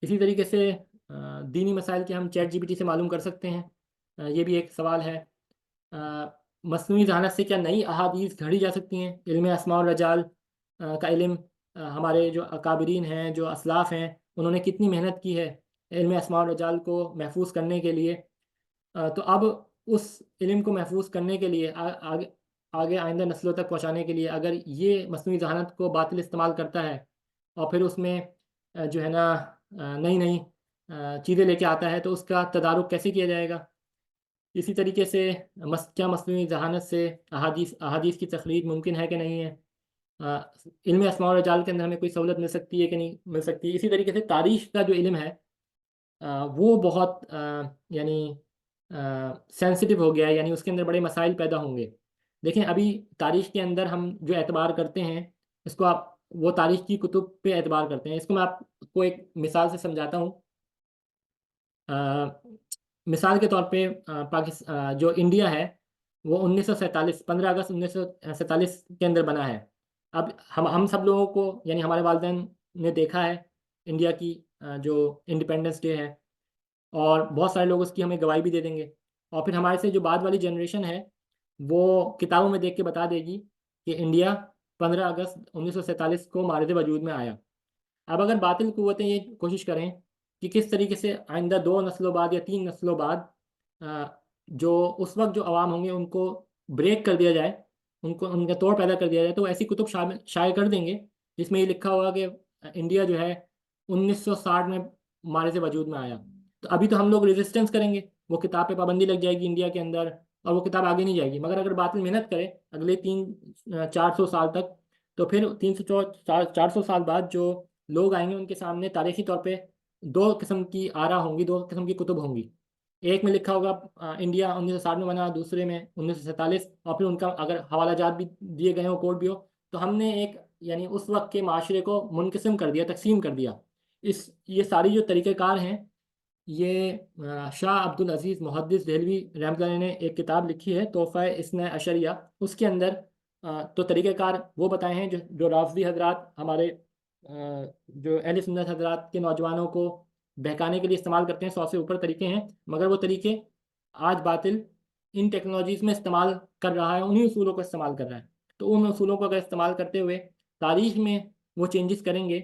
इसी तरीके से दीनी मसाइल के हम चैट जीपीटी से मालूम कर सकते हैं। ये भी एक सवाल है। मस्नूई ज़हानत से क्या नई अहादीस घड़ी जा सकती हैं? इल्म अस्मा और रजाल का इल्म हमारे जो अकाबरीन हैं, जो असलाफ़ हैं, उन्होंने कितनी मेहनत की है इल्म अस्मा और रजाल को महफूज करने के लिए। तो अब उस इल्म को महफूज करने के लिए आगे आगे आइंदा नस्लों तक पहुँचाने के लिए अगर ये मस्नूई ज़हानत को बातिल इस्तेमाल करता है और फिर उसमें जो है ना नई नई चीज़ें लेके आता है, तो उसका तदारुक कैसे किया जाएगा? इसी तरीके से क्या मस्नूई ज़हानत से अहादीस की तखरीज मुमकिन है कि नहीं है? इल्म अस्मा और रजाल के अंदर हमें कोई सहूलत मिल सकती है कि नहीं मिल सकती? इसी तरीके से तारीख़ का जो इल्म है वो बहुत यानी सेंसिटिव हो गया है, यानी उसके अंदर बड़े मसाइल पैदा होंगे। देखें, अभी तारीख़ के अंदर हम जो एतबार करते हैं, इसको आप वो तारीख़ की कुतुब पे एतबार करते हैं। इसको मैं आपको एक मिसाल से समझाता हूँ। मिसाल के तौर पे जो इंडिया है वो 1947 15 अगस्त 1947 के अंदर बना है। अब हम सब लोगों को यानी हमारे वालिदैन ने देखा है इंडिया की जो इंडिपेंडेंस डे है, और बहुत सारे लोग उसकी हमें गवाही भी दे देंगे। और फिर हमारे से जो बाद वाली जनरेशन है वो किताबों में देख के बता देगी कि इंडिया 15 अगस्त 1947 को मारिद वजूद में आया। अब अगर बातिल क़ुव्वतें ये कोशिश करें कि किस तरीके से आइंदा 2 नस्लों बाद या 3 नस्लों बाद जो उस वक्त जो अवाम होंगे उनको ब्रेक कर दिया जाए, उनको उनका तोड़ पैदा कर दिया जाए, तो ऐसी कुतुब शाये कर देंगे जिसमें ये लिखा होगा कि इंडिया जो है 1960 में मारे से वजूद में आया। तो अभी तो हम लोग रेजिस्टेंस करेंगे, वो किताब पे पाबंदी लग जाएगी इंडिया के अंदर और वो किताब आगे नहीं जाएगी। मगर अगर बातिल मेहनत करे अगले 300-400 साल तक, तो फिर 300-400 साल बाद जो लोग आएंगे उनके सामने तारीखी तौर पे 2 किस्म की आरा होंगी, 2 किस्म की कुतुब होंगी। एक में लिखा होगा इंडिया 1960 में बना, दूसरे में 1947, और फिर उनका अगर हवाला जात भी दिए गए हो, कोड भी हो, तो हमने एक यानी उस वक्त के माशरे को मुनक़िस्म कर दिया, तकसीम कर दिया। ये सारी जो तरीक़ेकार हैं ये शाह अब्दुल अजीज़ मुहद्दिस देहलवी रहमतुल्लाह ने एक किताब लिखी है तोहफ़ा इस्ना अशरिया। उसके अंदर तो तरीक़ेकार वो बताए हैं जो राफ़ज़ी हज़रात हमारे जो अहले सुन्नत हज़रात के नौजवानों को बहकाने के लिए इस्तेमाल करते हैं। 100 से ऊपर तरीके हैं, मगर वो तरीके आज बातिल इन टेक्नोलॉजीज़ में इस्तेमाल कर रहा है, उन्हीं उसूलों को इस्तेमाल कर रहा है। तो उन उसूलों को अगर इस्तेमाल करते हुए तारीख़ में वो चेंजेस करेंगे,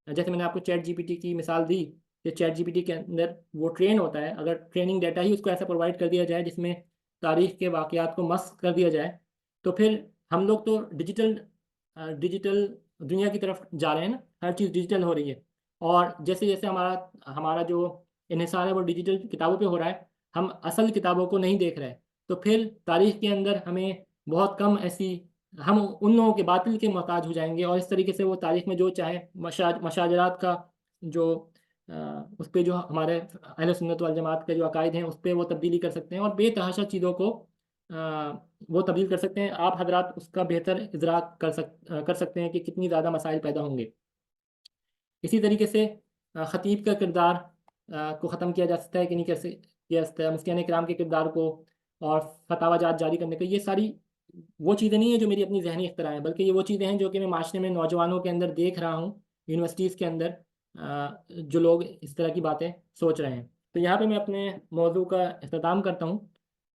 जैसे मैंने आपको चैट जीपीटी की मिसाल दी कि चैट जीपीटी के अंदर वो ट्रेन होता है, अगर ट्रेनिंग डाटा ही उसको ऐसा प्रोवाइड कर दिया जाए जिसमें तारीख़ के वाक़यात को मस्ख़ कर दिया जाए, तो फिर हम लोग तो डिजिटल दुनिया की तरफ जा रहे हैं ना, हर चीज़ डिजिटल हो रही है। और जैसे-जैसे हमारा हमारा जो इन्हिसार है वो डिजिटल किताबों पे हो रहा है, हम असल किताबों को नहीं देख रहे हैं। तो फिर तारीख़ के अंदर हमें बहुत कम ऐसी हम उन लोगों के बातिल के मोहताज हो जाएँगे और इस तरीके से वो तारीख़ में जो चाहे मशाजरात का जो उस पे जो हमारे अहले सुन्नत वल जमात के जो अकायद हैं, उस पे वो तब्दीली कर सकते हैं और बेतहाशा चीज़ों को वो तब्दील कर सकते हैं। आप हज़रात उसका बेहतर इदराक कर सकते हैं कि कितनी ज़्यादा मसाइल पैदा होंगे। इसी तरीके से ख़तीब का किरदार को ख़त्म किया जा सकता है कि नहीं कैसे किया जा सकता है, मुफ्तियान इकराम के किरदार को और फतावाजात जारी करने का, ये सारी वो चीज़ें नहीं हैं जो मेरी अपनी ज़हनी इख्तिरा हैं, बल्कि ये वो चीज़ें हैं जो कि मैं माशरे में नौजवानों के अंदर देख रहा हूँ, यूनिवर्सिटीज़ के अंदर जो लोग इस तरह की बातें सोच रहे हैं। तो यहाँ पे मैं अपने मौज़ू का इख्तिताम करता हूँ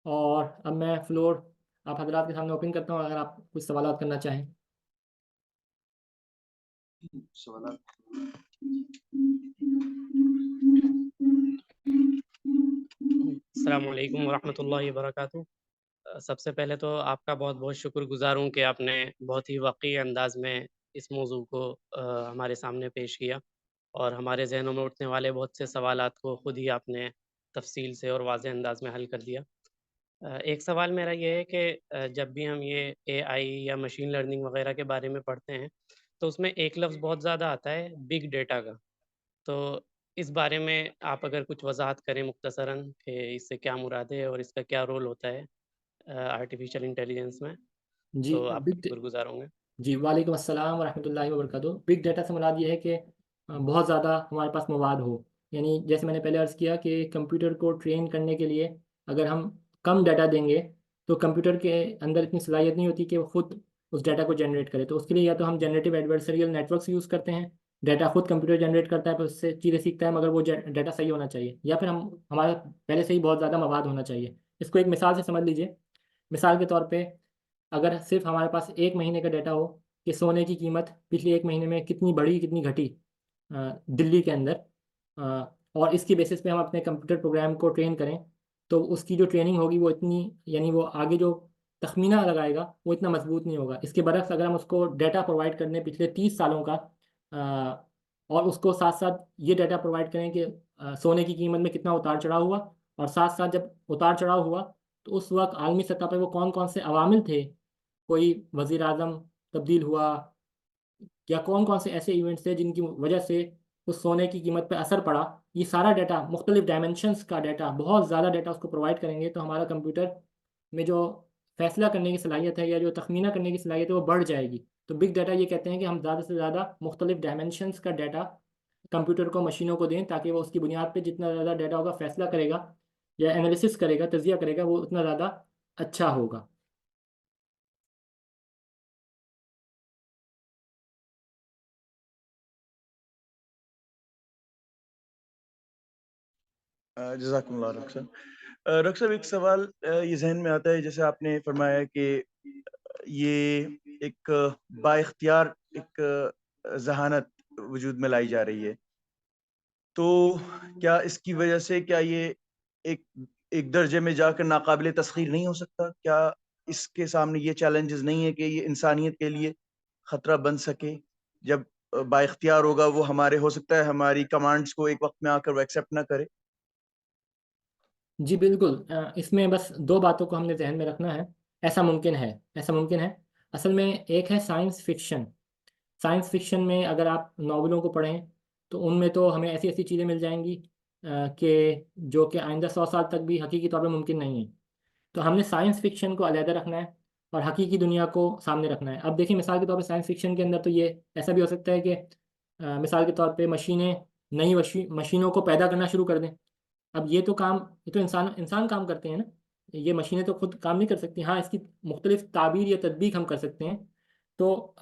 और अब मैं फ्लोर आप हज़रात के सामने ओपन करता हूँ, अगर आप कुछ सवालात करना चाहें। सवाल अस्सलामु अलैकुम वरहमतुल्लाहि वबरकातुहू। सबसे पहले तो आपका बहुत-बहुत शुक्रगुज़ार हूँ कि आपने बहुत ही वाक़ई अंदाज़ में इस मौज़ू को हमारे सामने पेश किया और हमारे ज़हनों में उठने वाले बहुत से सवालात को ख़ुद ही आपने तफ़सील से और वाज़ेह अंदाज़ में हल कर दिया। एक सवाल मेरा ये है कि जब भी हम ये एआई या मशीन लर्निंग वग़ैरह के बारे में पढ़ते हैं, तो उसमें एक लफ़्ज़ बहुत ज़्यादा आता है बिग डेटा का। तो इस बारे में आप अगर कुछ वज़ाहत करें मुख्तसरन कि इससे क्या मुराद है और इसका क्या रोल होता है आर्टिफ़िशियल इंटेलिजेंस में, जी, तो आपका शुक्रगुज़ार होंगे। जी, वालेकुम अस्सलाम वरहमतुल्लाहि वबरकातुहू। बिग डाटा से मुराद ये है कि बहुत ज़्यादा हमारे पास मवाद हो। यानी जैसे मैंने पहले अर्ज़ किया कि कंप्यूटर को ट्रेन करने के लिए अगर हम कम डाटा देंगे, तो कंप्यूटर के अंदर इतनी सलाहियत नहीं होती कि वो खुद उस डाटा को जनरेट करे। तो उसके लिए या तो हम जनरेटिव एडवर्सरियल नेटवर्क्स यूज़ करते हैं, डाटा खुद कंप्यूटर जनरेट करता है, फिर उससे चीज़ें सीखता है, मगर वो डाटा सही होना चाहिए, या फिर हम हमारा पहले से ही बहुत ज़्यादा मवाद होना चाहिए। इसको एक मिसाल से समझ लीजिए। मिसाल के तौर पे अगर सिर्फ हमारे पास 1 महीने का डाटा हो कि सोने की कीमत पिछले 1 महीने में कितनी बढ़ी, कितनी घटी दिल्ली के अंदर, और इसकी बेसिस पे हम अपने कंप्यूटर प्रोग्राम को ट्रेन करें, तो उसकी जो ट्रेनिंग होगी वो इतनी, यानी वो आगे जो तख़मीना लगाएगा वो इतना मज़बूत नहीं होगा। इसके बरक्स अगर हम उसको डाटा प्रोवाइड कर दें पिछले 30 सालों का, और उसको साथ-साथ ये डाटा प्रोवाइड करें कि सोने की कीमत में कितना उतार-चढ़ाव हुआ, और साथ-साथ जब उतार-चढ़ाव हुआ तो उस वक़्त आलमी सतह पे वो कौन-कौन से अवामिल थे, कोई वज़ीर-ए-आज़म तब्दील हुआ, या कौन-कौन से ऐसे इवेंट्स थे जिनकी वजह से उस सोने की कीमत पे असर पड़ा। ये सारा डाटा, मुख्तलिफ़ डायमेंशंस का डाटा, बहुत ज़्यादा डाटा उसको प्रोवाइड करेंगे, तो हमारा कंप्यूटर में जो फ़ैसला करने की सलाहियत है या जो तख़मीना करने की सलाहियत है वो बढ़ जाएगी। तो बिग डाटा ये कहते हैं कि हम ज़्यादा से ज़्यादा मुख्तलिफ़ डायमेंशंस का डाटा कंप्यूटर को, मशीनों को दें, ताकि वो उसकी बुनियाद पे जितना ज़्यादा डाटा होगा फ़ैसला करेगा या एनालिसिस करेगा, तज़िया करेगा, वो उतना ज़्यादा अच्छा होगा। जज़ाकुमुल्लाह डॉक्टर साहब। डॉक्टर साहब, एक सवाल ये ज़हन में आता है, जैसे आपने फरमाया कि ये एक बाइख्तियार एक ज़हानत वजूद में लाई जा रही है। तो क्या इसकी वजह से क्या ये एक एक दर्जे में जाकर नाकाबिले तस्खीर नहीं हो सकता? क्या इसके सामने ये चैलेंजेस नहीं है कि ये इंसानियत के लिए खतरा बन सके? जब बाइख्तियार होगा, वो हमारे, हो सकता है हमारी कमांड्स को एक वक़्त में आकर वो एक्सेप्ट ना करे। जी, बिल्कुल। इसमें बस 2 बातों को हमने ज़हन में रखना है। ऐसा मुमकिन है, ऐसा मुमकिन है। असल में एक है साइंस फ़िक्शन। साइंस फ़िक्शन में अगर आप नॉवलों को पढ़ें, तो उनमें तो हमें ऐसी-ऐसी चीज़ें मिल जाएँगी कि जो कि आइंदा 100 साल तक भी हकीकी तौर पे मुमकिन नहीं है। तो हमने साइंस फ़िक्शन को अलहदा रखना है और हकीकी दुनिया को सामने रखना है। अब देखिए, मिसाल के तौर पे साइंस फ़िक्शन के अंदर तो ये ऐसा भी हो सकता है कि मिसाल के तौर पे मशीनें नई मशीनों को पैदा करना शुरू कर दें। अब ये तो इंसान काम करते हैं ना, ये मशीनें तो खुद काम नहीं कर सकती। हाँ, इसकी मुख्तलिफ ताबीर या तदबीक हम कर सकते हैं। तो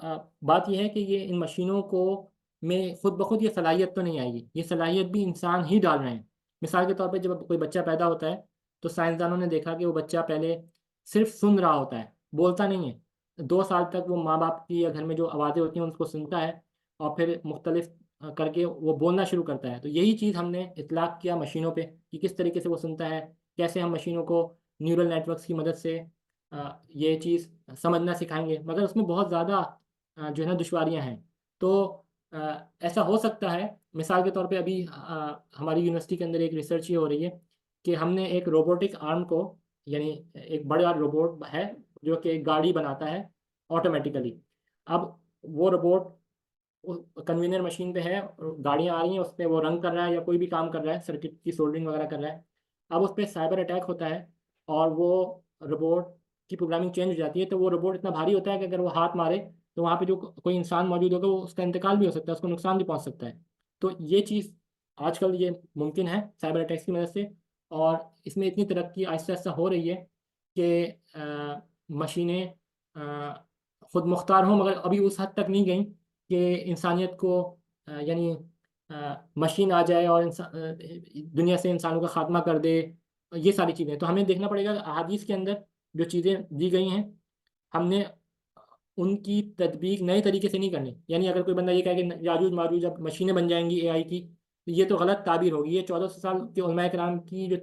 बात यह है कि ये इन मशीनों को में खुद ब खुद ये सलाहियत तो नहीं आएगी, ये सलाहियत भी इंसान ही डाल रहे हैं। मिसाल के तौर पे जब कोई बच्चा पैदा होता है तो साइंसदानों ने देखा कि वो बच्चा पहले सिर्फ सुन रहा होता है, बोलता नहीं है। 2 साल तक वो माँ बाप की या घर में जो आवाज़ें होती हैं उनको सुनता है और फिर मुख्तलिफ करके वो बोलना शुरू करता है। तो यही चीज़ हमने इतलाक़ किया मशीनों पे कि किस तरीके से वो सुनता है, कैसे हम मशीनों को न्यूरल नेटवर्क्स की मदद से ये चीज़ समझना सिखाएंगे। मगर उसमें बहुत ज़्यादा जो है ना दुश्वारियाँ हैं। तो ऐसा हो सकता है, मिसाल के तौर पे अभी हमारी यूनिवर्सिटी के अंदर एक रिसर्च ये हो रही है कि हमने एक रोबोटिक आर्म को, यानी एक बड़ा रोबोट है जो कि एक गाड़ी बनाता है ऑटोमेटिकली। अब वो रोबोट कन्वीनर मशीन पे है, गाड़ियाँ आ रही हैं, उस पर वो रंग कर रहा है या कोई भी काम कर रहा है, सर्किट की सोल्डरिंग वगैरह कर रहा है। अब उस पर साइबर अटैक होता है और वो रोबोट की प्रोग्रामिंग चेंज हो जाती है। तो वो रोबोट इतना भारी होता है कि अगर वो हाथ मारे तो वहाँ पे जो कोई इंसान मौजूद होगा वो उसका इंतकाल भी हो सकता है, उसको नुकसान भी पहुँच सकता है। तो ये चीज़ आजकल ये मुमकिन है साइबर अटैक्स की मदद से। और इसमें इतनी तरक्की आहिस्ता आहिस्ता हो रही है कि मशीनें खुद मुख्तार हों, मगर अभी उस हद तक नहीं गई कि इंसानियत को यानी मशीन आ जाए और दुनिया से इंसानों का खात्मा कर दे, ये सारी चीज़ें। तो हमें देखना पड़ेगा अहादीस के अंदर जो चीज़ें दी गई हैं, हमने उनकी तदबीक नए तरीके से नहीं करनी। यानी अगर कोई बंदा ये कहे कि याजूज माजूज अब मशीनें बन जाएंगी एआई की, तो ये तो गलत ताबीर होगी। ये 1400 साल के उलमाए किराम की जो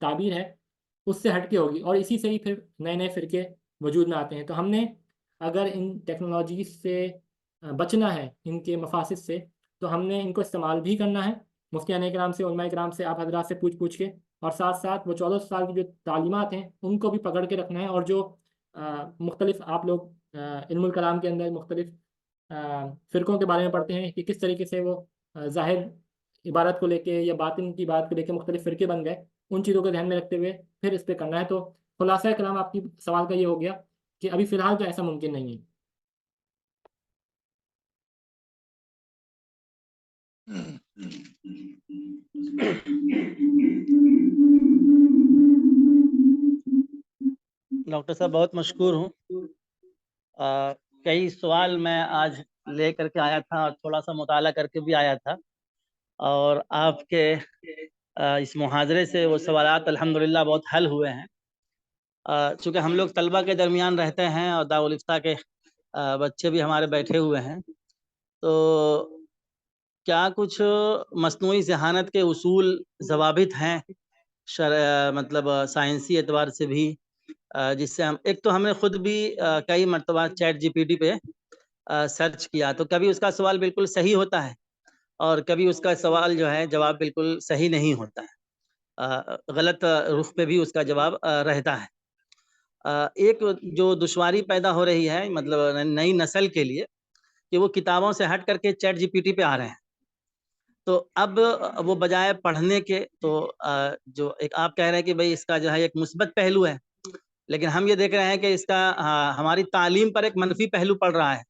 ताबीर है उससे हट के होगी, और इसी से ही फिर नए नए फ़िरके वजूद में आते हैं। तो हमने अगर इन टेक्नोलॉजी से बचना है, इनके मफासिद से, तो हमने इनको इस्तेमाल भी करना है मुफ्तियान कराम से, उलमाए कराम से, आप हजरात से पूछ पूछ के, और साथ साथ वो 1400 साल की जो तालीमात हैं उनको भी पकड़ के रखना है। और जो मुख्तलिफ आप लोग इल्मुल कलाम के अंदर मुख्तलिफ फ़िरक़ों के बारे में पढ़ते हैं कि किस तरीके से वो ज़ाहिर इबारत को लेके या बातिन की बात को लेके मुख्तलिफ फ़िरके बन गए, उन चीज़ों को ध्यान में रखते हुए फिर इस पे करना है। तो खुलासा कलाम आपकी सवाल का ये हो गया कि अभी फ़िलहाल तो ऐसा मुमकिन नहीं है। डॉक्टर साहब बहुत मशकूर हूँ। कई सवाल मैं आज लेकर के आया था और थोड़ा सा मुताला करके भी आया था, और आपके इस मुहाज़रे से वो सवालात अल्हम्दुलिल्लाह बहुत हल हुए हैं। चूँकि हम लोग तलबा के दरमियान रहते हैं और दारुल इफ्ता के बच्चे भी हमारे बैठे हुए हैं, तो क्या कुछ मस्नूई ज़हानत के उसूल ज़वाबित हैं मतलब साइंसी एतबार से भी, जिससे हम, एक तो हमने खुद भी कई मरतबा चैट जीपीटी पे सर्च किया, तो कभी उसका सवाल बिल्कुल सही होता है और कभी उसका सवाल जो है जवाब बिल्कुल सही नहीं होता है, गलत रुख पे भी उसका जवाब रहता है। एक जो दुश्वारी पैदा हो रही है मतलब नई नस्ल के लिए कि वो किताबों से हट करके चैट जीपीटी पे आ रहे हैं। तो अब वो बजाय पढ़ने के, तो जो एक आप कह रहे हैं कि भाई इसका जो है एक मुस्बत पहलू है, लेकिन हम ये देख रहे हैं कि इसका हमारी तालीम पर एक मनफी पहलू पड़ रहा है।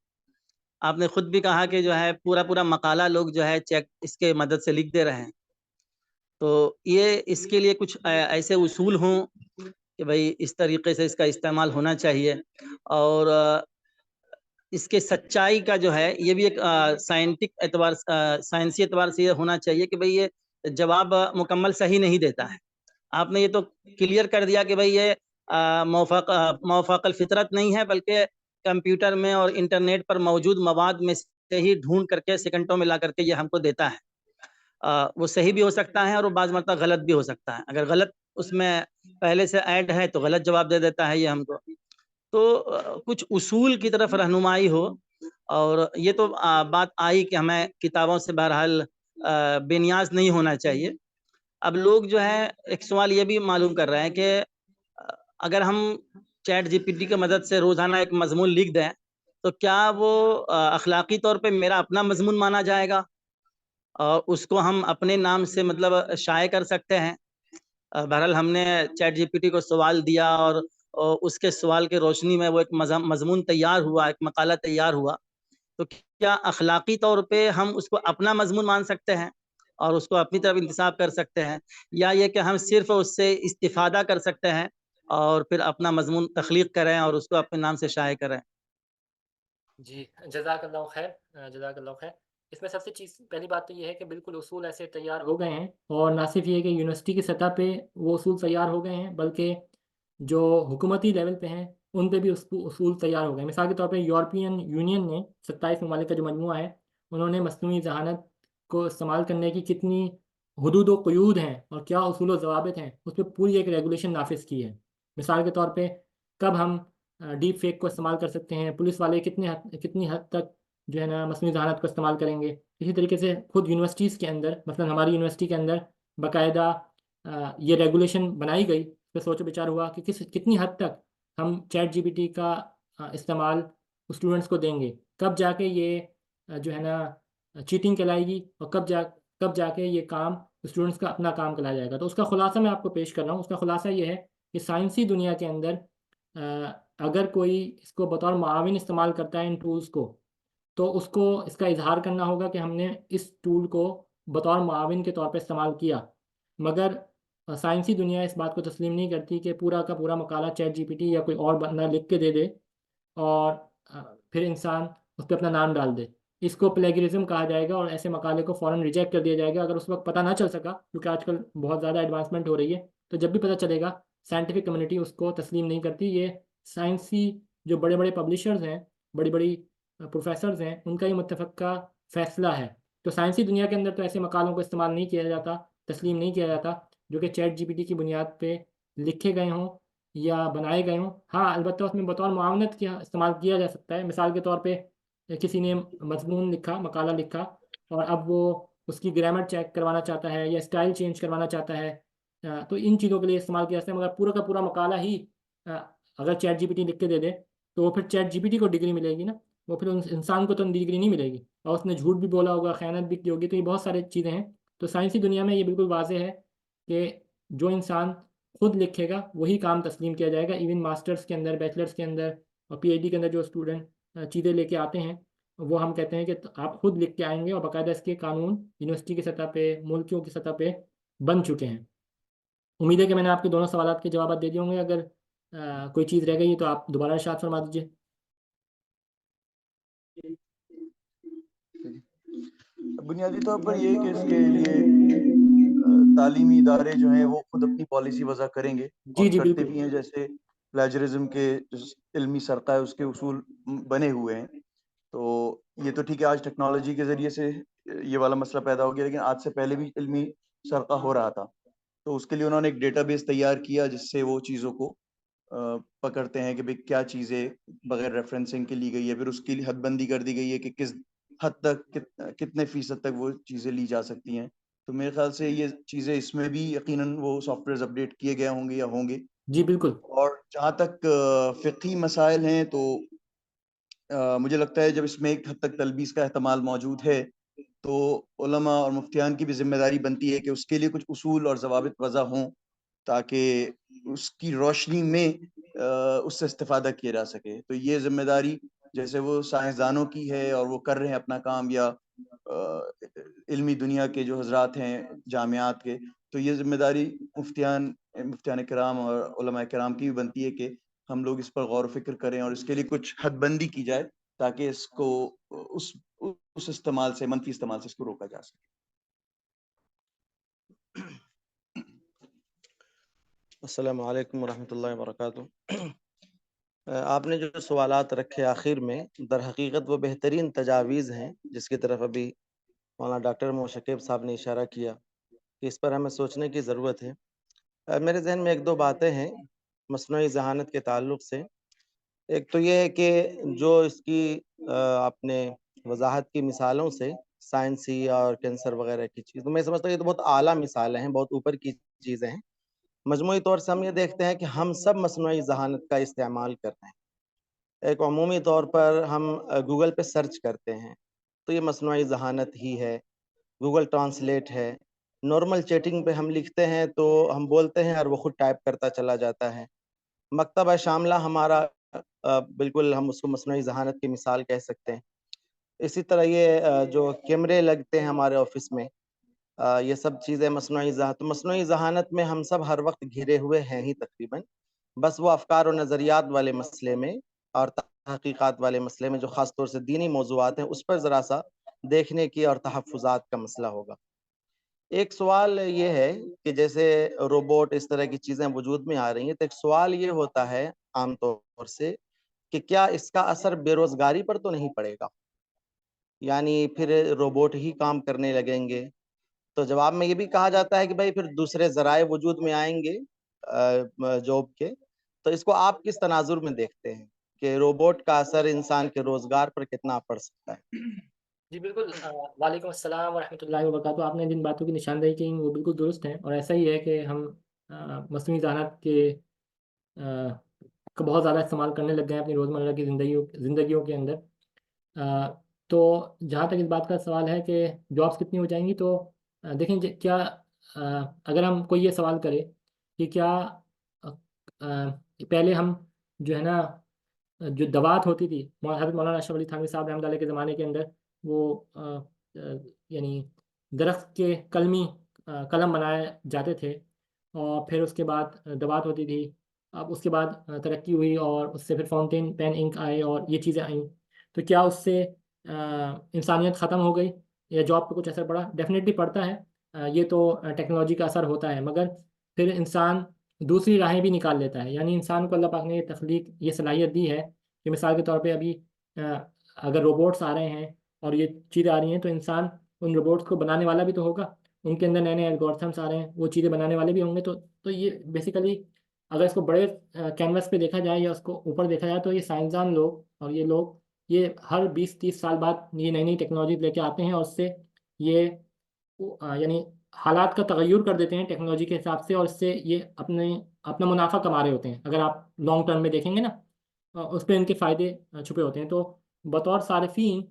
आपने खुद भी कहा कि जो है पूरा मकाला लोग जो है चेक इसके मदद से लिख दे रहे हैं। तो ये इसके लिए कुछ ऐसे उसूल हों कि भाई इस तरीके से इसका इस्तेमाल होना चाहिए, और इसके सच्चाई का जो है ये भी एक साइंसी एतबार से ये होना चाहिए कि भाई ये जवाब मुकम्मल सही नहीं देता है। आपने ये तो क्लियर कर दिया कि भाई ये मौफ़ाक़ल फ़ितरत नहीं है, बल्कि कंप्यूटर में और इंटरनेट पर मौजूद मवाद में से ही ढूँढ करके सेकंडों में ला करके ये हमको देता है। वो सही भी हो सकता है और वो बाज़ मरतबा गलत भी हो सकता है। अगर गलत उसमें पहले से ऐड है तो गलत जवाब दे देता है ये हमको। तो कुछ उसूल की तरफ रहनुमाई हो, और ये तो बात आई कि हमें किताबों से बहरहाल बेनियाज़ नहीं होना चाहिए। अब लोग जो है एक सवाल ये भी मालूम कर रहे हैं कि अगर हम चैट जीपीटी की मदद से रोज़ाना एक मज़मून लिख दें, तो क्या वो अख़लाक़ी तौर पे मेरा अपना मज़मून माना जाएगा और उसको हम अपने नाम से मतलब शाये कर सकते हैं? बहरहाल हमने चैट जीपीटी को सवाल दिया और उसके सवाल के रोशनी में वो एक मज़मून तैयार हुआ, एक मकाला तैयार हुआ, तो क्या अख़लाक़ी तौर पे हम उसको अपना मज़मून मान सकते हैं और उसको अपनी तरफ इंतसाब कर सकते हैं, या ये कि हम सिर्फ उससे इस्तिफादा कर सकते हैं और फिर अपना मजमून तख्लीक करें और उसको अपने नाम से शाये करें? जी, जज़ाकल्लाहु खैर जज़ाकल्लाहु खैर। इसमें सबसे पहली बात तो ये है कि बिल्कुल उसूल ऐसे तैयार हो गए हैं, और ना सिर्फ ये कि यूनिवर्सिटी की सतह पे वो उसूल तैयार हो गए हैं, बल्कि जो हुकूमती लेवल पे हैं उन पे भी उसूल तैयार हो गए। मिसाल के तौर पे यूरोपियन यूनियन ने 27 ममालिक का जो मजमूआ है, उन्होंने मस्नूई ज़हानत को इस्तेमाल करने की कितनी हदूद व क़ुयूद हैं और क्या उसूल व ज़वाबित हैं, उस पर पूरी एक रेगुलेशन नाफिज की है। मिसाल के तौर पे कब हम डीप फेक को इस्तेमाल कर सकते हैं, पुलिस वाले कितनी हद तक जो है ना मस्नूई ज़हानत को इस्तेमाल करेंगे। इसी तरीके से खुद यूनिवर्सिटीज़ के अंदर, मतलब हमारी यूनिवर्सिटी के अंदर बाकायदा ये रेगुलेशन बनाई गई। पे सोचो विचार हुआ कि कितनी हद तक हम चैट जीपीटी का इस्तेमाल स्टूडेंट्स को देंगे, कब जाके ये जो है ना चीटिंग कहलाएगी, और कब जाके ये काम स्टूडेंट्स का अपना काम कहलाया जाएगा। तो उसका खुलासा मैं आपको पेश कर रहा हूँ। उसका खुलासा ये है कि साइंसी दुनिया के अंदर अगर कोई इसको बतौर मुआविन इस्तेमाल करता है इन टूल्स को, तो उसको इसका इजहार करना होगा कि हमने इस टूल को बतौर मुआविन के तौर पे इस्तेमाल किया। मगर साइंसी दुनिया इस बात को तस्लीम नहीं करती कि पूरा का पूरा मकाला चैट जीपीटी या कोई और बंदा लिख के दे दे और फिर इंसान उस पर अपना नाम डाल दे। इसको प्लेगरिज्म कहा जाएगा, और ऐसे मकाले को फ़ौरन रिजेक्ट कर दिया जाएगा अगर उस वक्त पता ना चल सका, क्योंकि आजकल बहुत ज़्यादा एडवांसमेंट हो रही है। तो जब भी पता चलेगा, साइंटिफिक कम्युनिटी उसको तस्लीम नहीं करती। ये साइंसी जो बड़े बड़े पब्लिशर्स हैं, बड़ी बड़ी प्रोफेसर्स हैं, उनका ये मुत्तफ़क़ा फ़ैसला है। तो साइंसी दुनिया के अंदर तो ऐसे मकालों को इस्तेमाल नहीं किया जाता, तस्लीम नहीं किया जाता जो कि चैट जीपीटी की बुनियाद पे लिखे गए हों या बनाए गए हों। हाँ, अलबत्ता उसमें बतौर मुआवनत किया इस्तेमाल किया जा सकता है। मिसाल के तौर पे किसी ने मज़मून लिखा, मकाला लिखा, और अब वो उसकी ग्रामर चेक करवाना चाहता है या स्टाइल चेंज करवाना चाहता है, तो इन चीज़ों के लिए इस्तेमाल किया जाता है। मगर पूरा का पूरा मकाला ही अ, अगर चैट जीपीटी लिख के दे दे, तो वो फिर चैट जीपीटी को डिग्री मिलेगी ना, वो फिर उस इंसान को तो डिग्री नहीं मिलेगी, और उसने झूठ भी बोला होगा, ख़यानत भी की होगी। तो ये बहुत सारी चीज़ें हैं। तो साइंसी दुनिया में ये बिल्कुल वाज़ेह है कि जो इंसान खुद लिखेगा वही काम तस्लीम किया जाएगा। इवन मास्टर्स के अंदर, बैचलर्स के अंदर और पीएचडी के अंदर जो स्टूडेंट चीज़ें लेके आते हैं, वो हम कहते हैं कि आप खुद लिख के आएंगे, और बाकायदा इसके कानून यूनिवर्सिटी की सतह पे, मुल्कियों की सतह पे बन चुके हैं। उम्मीद है कि मैंने आपके दोनों सवाल के जवाब दे दिए होंगे। अगर कोई चीज़ रह गई तो आप दोबारा इरशाद फरमा दीजिए। बुनियादी तौर पर ये है कि इसके लिए तालीमी इदारे जो हैं वो खुद अपनी पॉलिसी वज़ा करेंगे जी और जी करते बिल्कुल। भी हैं। जैसे प्लेजरिज्म के जो इल्मी सरका है उसके उसूल बने हुए हैं। तो ये तो ठीक है, आज टेक्नोलॉजी के ज़रिए से ये वाला मसला पैदा हो गया, लेकिन आज से पहले भी इल्मी सरका हो रहा था। तो उसके लिए उन्होंने एक डेटाबेस तैयार किया जिससे वो चीज़ों को पकड़ते हैं कि भाई क्या चीज़ें बगैर रेफरेंसिंग के ली गई है, फिर उसकी हदबंदी कर दी गई है कि किस हद तक कितने फीसद तक वो चीज़ें ली जा सकती हैं। तो मेरे ख्याल से ये चीज़ें इसमें भी यकीनन वो सॉफ्टवेयर अपडेट किए गए होंगे या होंगे। जी बिल्कुल। और जहाँ तक फ़िक़ही मसाइल हैं, तो मुझे लगता है जब इसमें एक हद तक तलबीस का एहतमाल मौजूद है, तो उलमा और मुफ्तियान की भी ज़िम्मेदारी बनती है कि उसके लिए कुछ उसूल और ज़वाबित वज़ा हों, ताकि उसकी रोशनी में उससे इस्तिफ़ादा किया जा सके। तो ये ज़िम्मेदारी जैसे वो साइंसदानों की है और वो कर रहे हैं अपना काम, या इल्मी दुनिया के जो हज़रात हैं जामियात के, तो ये ज़िम्मेदारी मुफ्तियान किराम और उलमा किराम की भी बनती है कि हम लोग इस पर गौर व फ़िक्र करें और इसके लिए कुछ हदबंदी की जाए, ताकि इसको उस इस्तेमाल से, मनफ़ी इस्तेमाल से इसको रोका जा सके। अस्सलामु अलैकुम वरहमतुल्लाहि वबरकातुहू। आपने जो सवालात रखे आखिर में, दर हकीकत वो बेहतरीन तजावीज़ हैं जिसकी तरफ अभी मौलाना डॉक्टर मोशक्किब साहब ने इशारा किया कि इस पर हमें सोचने की ज़रूरत है। मेरे ज़हन में एक दो बातें हैं मस्नूई ज़हानत के ताल्लुक से। एक तो ये है कि जो इसकी आपने वज़ाहत की मिसालों से साइंसी और कैंसर वगैरह की चीज़, तो मैं समझता हूँ ये तो बहुत आला मिसालें हैं, बहुत ऊपर की चीज़ें हैं। मजमूई तौर से हम ये देखते हैं कि हम सब मस्नूई ज़हानत का इस्तेमाल कर रहे हैं। एक अमूमी तौर पर हम गूगल पे सर्च करते हैं, तो ये मस्नूई ज़हानत ही है। गूगल ट्रांसलेट है। नॉर्मल चैटिंग पे हम लिखते हैं तो हम बोलते हैं और वो खुद टाइप करता चला जाता है। मकतब शामला हमारा बिल्कुल हम उसको मस्नूई ज़हानत की मिसाल कह सकते हैं। इसी तरह ये जो कैमरे लगते हैं हमारे ऑफ़िस में, ये सब चीज़ें मस्नूई ज़हानत में हम सब हर वक्त घिरे हुए हैं ही तकरीबन। बस वो अफ़कार और नज़रियात वाले मसले में और तहक़ीक़ात वाले मसले में जो ख़ास तौर से दीनी मौज़ूआत हैं, उस पर ज़रा-सा देखने की और तहफ़्फ़ुज़ात का मसला होगा। एक सवाल ये है कि जैसे रोबोट इस तरह की चीज़ें वजूद में आ रही हैं, तो एक सवाल ये होता है आम तौर से कि क्या इसका असर बेरोज़गारी पर तो नहीं पड़ेगा? यानी फिर रोबोट ही काम करने लगेंगे। तो जवाब में ये भी कहा जाता है कि भई फिर दूसरे ज़राए वजूद में आएँगे म जॉब के। तो इसको आप किस तनाज़ुर में देखते हैं कि रोबोट का असर इंसान के रोज़गार पर कितना पड़ सकता है? जी, बिल्कुल वालेकुम अस्सलाम वरहमतुल्लाहि वबरकातुहू। आपने जिन बातों की निशानदेही की वो बिल्कुल दुरुस्त हैं और ऐसा ही है कि हम मस्नूई ज़हानत के का बहुत ज़्यादा इस्तेमाल करने लग गए हैं अपनी रोज़मर्रा की ज़िंदगियों के अंदर। तो जहाँ तक इस बात का सवाल है कि जॉब्स कितनी हो जाएँगी, तो देखें क्या अगर हम कोई ये सवाल करे कि क्या पहले हम जो है ना जो दवात होती थी हज़रत मौलाना अशरफ अली थानवी साहब रहमतुल्लाह के ज़माने के अंदर, वो यानी दरख्त के कलम बनाए जाते थे और फिर उसके बाद दवात होती थी। अब उसके बाद तरक्की हुई और उससे फिर फाउंटेन पेन इंक आए और ये चीज़ें आईं। तो क्या उससे इंसानियत ख़त्म हो गई या जॉब पे कुछ असर पड़ा? डेफ़िनेटली पड़ता है। ये तो टेक्नोलॉजी का असर होता है, मगर फिर इंसान दूसरी राहें भी निकाल लेता है। यानी इंसान को अल्लाह पाक ने ये तख्लीक, ये सलाहियत दी है कि मिसाल के तौर पे अभी अ, अगर रोबोट्स आ रहे हैं और ये चीज़ें आ रही हैं, तो इंसान उन रोबोट्स को बनाने वाला भी तो होगा। उनके अंदर नए-नए एल्गोरिथम्स आ रहे हैं, वो चीज़ें बनाने वाले भी होंगे। तो ये बेसिकली अगर इसको बड़े कैनवस पे देखा जाए या उसको ऊपर देखा जाए, तो ये साइंसदान लोग और ये लोग ये हर 20-30 साल बाद ये नई-नई टेक्नोलॉजी लेके आते हैं और उससे ये यानी हालात का तगय्युर कर देते हैं टेक्नोलॉजी के हिसाब से और इससे ये अपना मुनाफ़ा कमा रहे होते हैं। अगर आप लॉन्ग टर्म में देखेंगे ना, उस पे इनके फ़ायदे छुपे होते हैं। तो बतौर सारिफ़ीन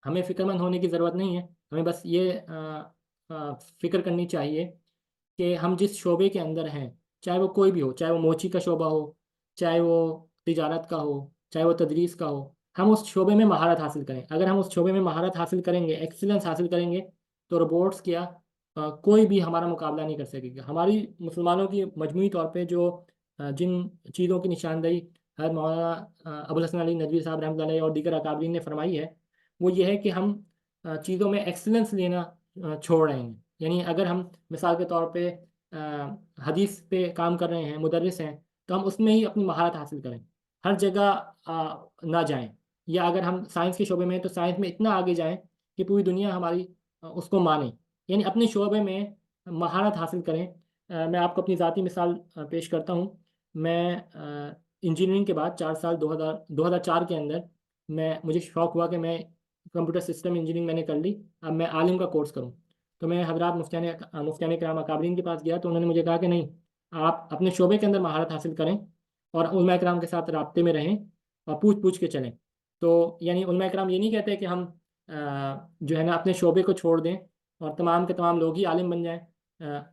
हमें फ़िक्रमंद होने की ज़रूरत नहीं है। हमें बस ये फ़िक्र करनी चाहिए कि हम जिस शोबे के अंदर हैं, चाहे वो कोई भी हो, चाहे वो मोची का शोबा हो, चाहे वो तिजारत का हो, चाहे वो तदरीस का हो, हम उस शोबे में महारत हासिल करें। अगर हम उस शोबे में महारत हासिल करेंगे, एक्सीलेंस हासिल करेंगे, तो रोबोट्स क्या कोई भी हमारा मुकाबला नहीं कर सकेगा। हमारी मुसलमानों की मजमूई तौर पे जो जिन चीज़ों की निशानदेही हज़रत मौलाना अबुल हसन अली नदवी साहब रहमतुल्लाह अलैह और दीगर अकाबरीन ने फरमाई है, वो ये है कि हम चीज़ों में एक्सीलेंस लेना छोड़ रहे हैं। यानी अगर हम मिसाल के तौर पे हदीस पे काम कर रहे हैं, मुदर्रिस हैं, तो हम उसमें ही अपनी महारत हासिल करें। हर जगह ना जाएँ, या अगर हम साइंस के शोबे में हैं, तो साइंस में इतना आगे जाएँ कि पूरी दुनिया हमारी उसको माने। यानी अपने शोबे में महारत हासिल करें। मैं आपको अपनी ज़ाती मिसाल पेश करता हूँ। मैं इंजीनियरिंग के बाद 4 साल 2004 के अंदर मुझे शौक हुआ कि मैं कंप्यूटर सिस्टम इंजीनियरिंग मैंने कर ली, अब मैं आलिम का कोर्स करूँ। तो मैं हज़रात मुफ्तियान किराम अकाबरीन के पास गया, तो उन्होंने मुझे कहा कि नहीं, आप अपने शोबे के अंदर महारत हासिल करें और उलमा किराम के साथ राब्ते में रहें और पूछ-पूछ के चलें। तो यानी उलमा किराम ये नहीं कहते कि हम जो है ना अपने शोबे को छोड़ दें और तमाम के तमाम लोग ही आलिम बन जाएँ।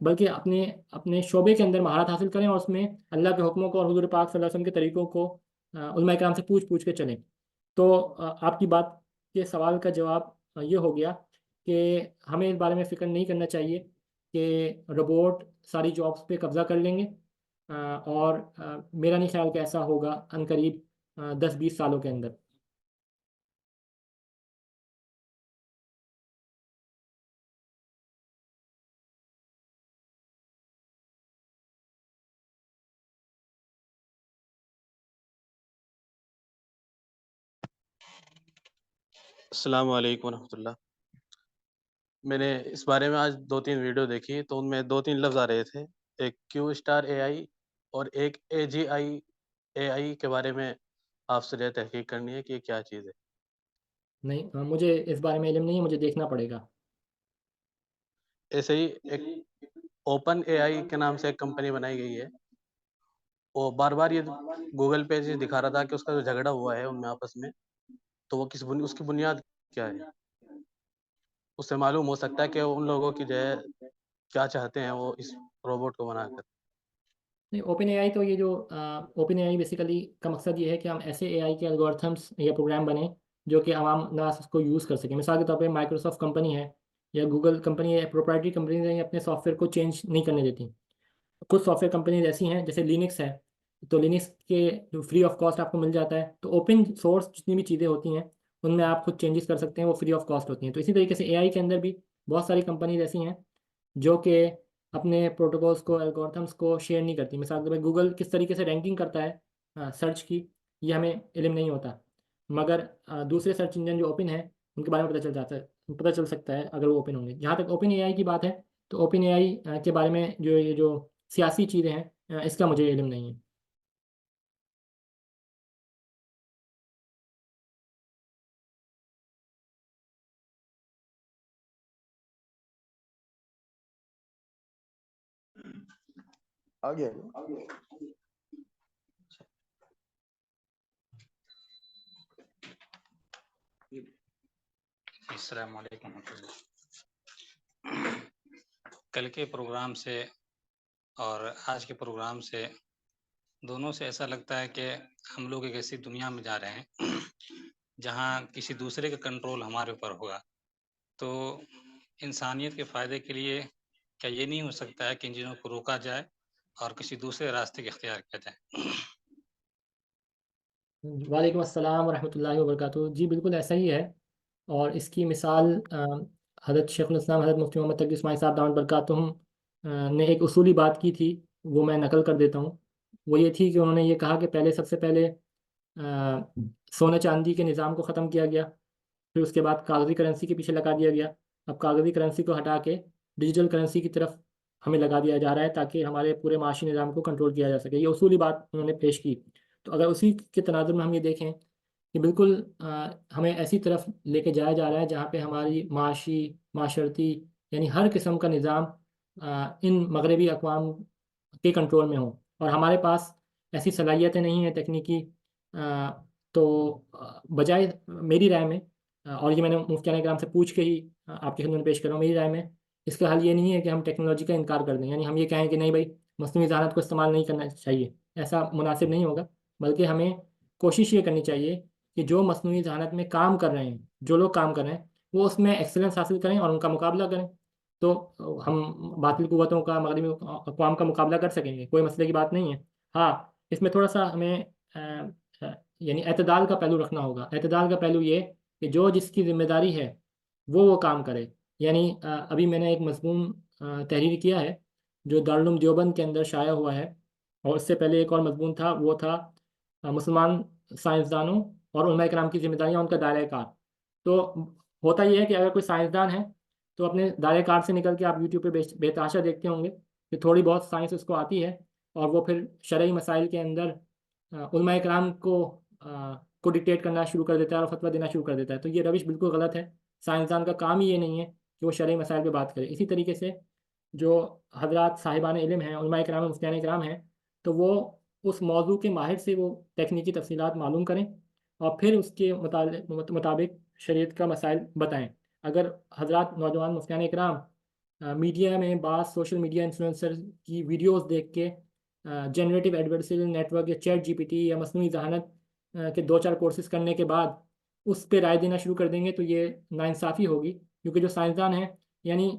बल्कि अपने अपने शोबे के अंदर महारत हासिल करें और उसमें अल्लाह के हुक्मों को और हुज़ूर पाक सल्लल्लाहु अलैहि वसल्लम के तरीकों को उलमा किराम से पूछ-पूछ के चलें। तो आपकी बात के सवाल का जवाब ये हो गया कि हमें इस बारे में फ़िक्र नहीं करना चाहिए कि रोबोट सारी जॉब्स पे कब्ज़ा कर लेंगे। और मेरा नहीं ख़्याल कि ऐसा होगा अनकरीब 10-20 सालों के अंदर। अस्सलाम वालेकुम रहमतुल्लाह। मैंने इस बारे में आज 2-3 वीडियो देखी, तो उनमें 2-3 लफ्ज़ आ रहे थे। एक क्यू स्टार एआई और एक एजीआई एआई के बारे में आपसे जो है तहकीक करनी है कि ये क्या चीज़ है? नहीं, मुझे इस बारे में इल्म नहीं है, मुझे देखना पड़ेगा। ऐसे ही एक ओपन एआई के नाम से एक कंपनी बनाई गई है। वो बार-बार ये गूगल पे चीज़ दिखा रहा था कि उसका जो झगड़ा हुआ है उनमें आपस में, तो वो उसकी बुनियाद क्या है? उससे मालूम हो सकता है कि उन लोगों की जो है क्या चाहते हैं वो इस रोबोट को बनाकर। नहीं, ओपन एआई तो ये जो ओपन एआई बेसिकली का मकसद ये है कि हम ऐसे एआई के एल्गोरिथम्स या प्रोग्राम बने जो कि आवाम नास उसको यूज़ कर सकें। मिसाल के तौर पे माइक्रोसॉफ्ट कंपनी है, या गूगल कंपनी या प्रोप्राइटरी कंपनीज हैं, ये अपने सॉफ्टवेयर को चेंज नहीं करने देती। कुछ सॉफ्टवेयर कंपनीज ऐसी हैं, जैसे लिनक्स है, तो लिनक्स के जो फ्री ऑफ कॉस्ट आपको मिल जाता है। तो ओपन सोर्स जितनी भी चीज़ें होती हैं उनमें आप खुद चेंजेस कर सकते हैं, वो फ्री ऑफ कॉस्ट होती हैं। तो इसी तरीके से एआई के अंदर भी बहुत सारी कंपनीज ऐसी हैं जो कि अपने प्रोटोकॉल्स को, एल्गोरिथम्स को शेयर नहीं करती। मिसाल के तौर पर गूगल किस तरीके से रैंकिंग करता है सर्च की, ये हमें इल्म नहीं होता, मगर दूसरे सर्च इंजन जो ओपन है उनके बारे में पता चल जाता है, पता चल सकता है अगर वो ओपन होंगे। जहाँ तक ओपन एआई की बात है, तो ओपन एआई के बारे में जो ये जो सियासी चीज़ें हैं इसका मुझे इल्म नहीं है। आगे अस्सलाम वालेकुम। कल के प्रोग्राम से और आज के प्रोग्राम से दोनों से ऐसा लगता है कि हम लोग एक ऐसी दुनिया में जा रहे हैं जहां किसी दूसरे का कंट्रोल हमारे ऊपर होगा। तो इंसानियत के फ़ायदे के लिए क्या ये नहीं हो सकता है कि इन चीज़ों को रोका जाए और किसी दूसरे रास्ते का इख्तियार किया जाए? वालेकुम अस्सलाम वरहमतुल्लाहि वबरकातुहू। जी बिल्कुल ऐसा ही है, और इसकी मिसाल हज़रत शेखुल इस्लाम हज़रत मुफ्ती मोहम्मद तक़ी उस्मानी साहब दामत बरकातुहुम ने एक उसूली बात की थी, वो मैं नकल कर देता हूँ। वो ये थी कि उन्होंने ये कहा कि पहले सबसे पहले सोने चांदी के निज़ाम को ख़त्म किया गया, फिर उसके बाद कागज़ी करेंसी के पीछे लगा दिया गया। अब कागज़ी करेंसी को हटा के डिजिटल करेंसी की तरफ हमें लगा दिया जा रहा है, ताकि हमारे पूरे माशी निज़ाम को कंट्रोल किया जा सके। ये उसूली बात उन्होंने पेश की। तो अगर उसी के तनाज़ुर में हम ये देखें कि बिल्कुल हमें ऐसी तरफ लेके जाया जा रहा है जहाँ पे हमारी माशी, माशरती, यानी हर किस्म का निज़ाम इन मगरबी अक़वाम के कंट्रोल में हो, और हमारे पास ऐसी सलाहियतें नहीं हैं तकनीकी। तो बजाय मेरी राय में, और ये मैंने मुफ्तियान इकराम से पूछ के ही आपकी खिदमत में पेश कर रहा हूँ, मेरी राय में इसका हल ये नहीं है कि हम टेक्नोलॉजी का इनकार कर दें, यानी हम ये कहें कि नहीं भाई मस्नूई ज़हानत को इस्तेमाल नहीं करना चाहिए, ऐसा मुनासिब नहीं होगा। बल्कि हमें कोशिश ये करनी चाहिए कि जो मस्नूई ज़हानत में काम कर रहे हैं, जो लोग काम कर रहे हैं, वो उसमें एक्सेलेंस हासिल करें और उनका मुकाबला करें। तो हम बातिल कुव्वतों का, मगरबी अक़वाम का मुकाबला कर सकेंगे, कोई मसले की बात नहीं है। हाँ, इसमें थोड़ा सा हमें यानी एतदाल का पहलू रखना होगा। एतदाल का पहलू ये कि जो जिसकी ज़िम्मेदारी है वो काम करे। यानी अभी मैंने एक मज़मून तहरीर किया है जो दारुल उलूम देवबंद के अंदर शाया हुआ है, और उससे पहले एक और मज़मून था, वो था मुसलमान साइंसदानों और उलमा इकराम की ज़िम्मेदारियाँ, उनका दायरा कार। तो होता यह है कि अगर कोई साइंसदान है तो अपने दायरे कार से निकल के आप यूट्यूब पे बेतहाशा देखते होंगे कि थोड़ी बहुत साइंस उसको आती है, और वो फिर शरई मसाइल के अंदर उलमा इकराम को डिक्टेट करना शुरू कर देता है और फतवा देना शुरू कर देता है। तो ये रविश बिल्कुल गलत है। साइंसदान का काम ही ये नहीं है कि वो शरई मसाइल पे बात करे। इसी तरीके से जो हजरात साहिबान इल्म हैं, उलमा इकराम, मुफ्तियान इकराम हैं, तो वो उस मौजू के माहिर से वो टेक्निकी तफसीलात मालूम करें और फिर उसके मुताबिक शरीयत का मसाइल बताएं। अगर हजरात नौजवान मुफ्तियान इकराम मीडिया में बात, सोशल मीडिया इन्फ्लुएंसर की वीडियोस देख के जनरेटिव एडवर्सरियल नेटवर्क या चैट जीपीटी या मसनूई ज़हानत के 2-4 कोर्सेज करने के बाद उस पे राय देना शुरू कर देंगे, तो ये नाइंसाफ़ी होगी। क्योंकि जो साइंसदान हैं, यानी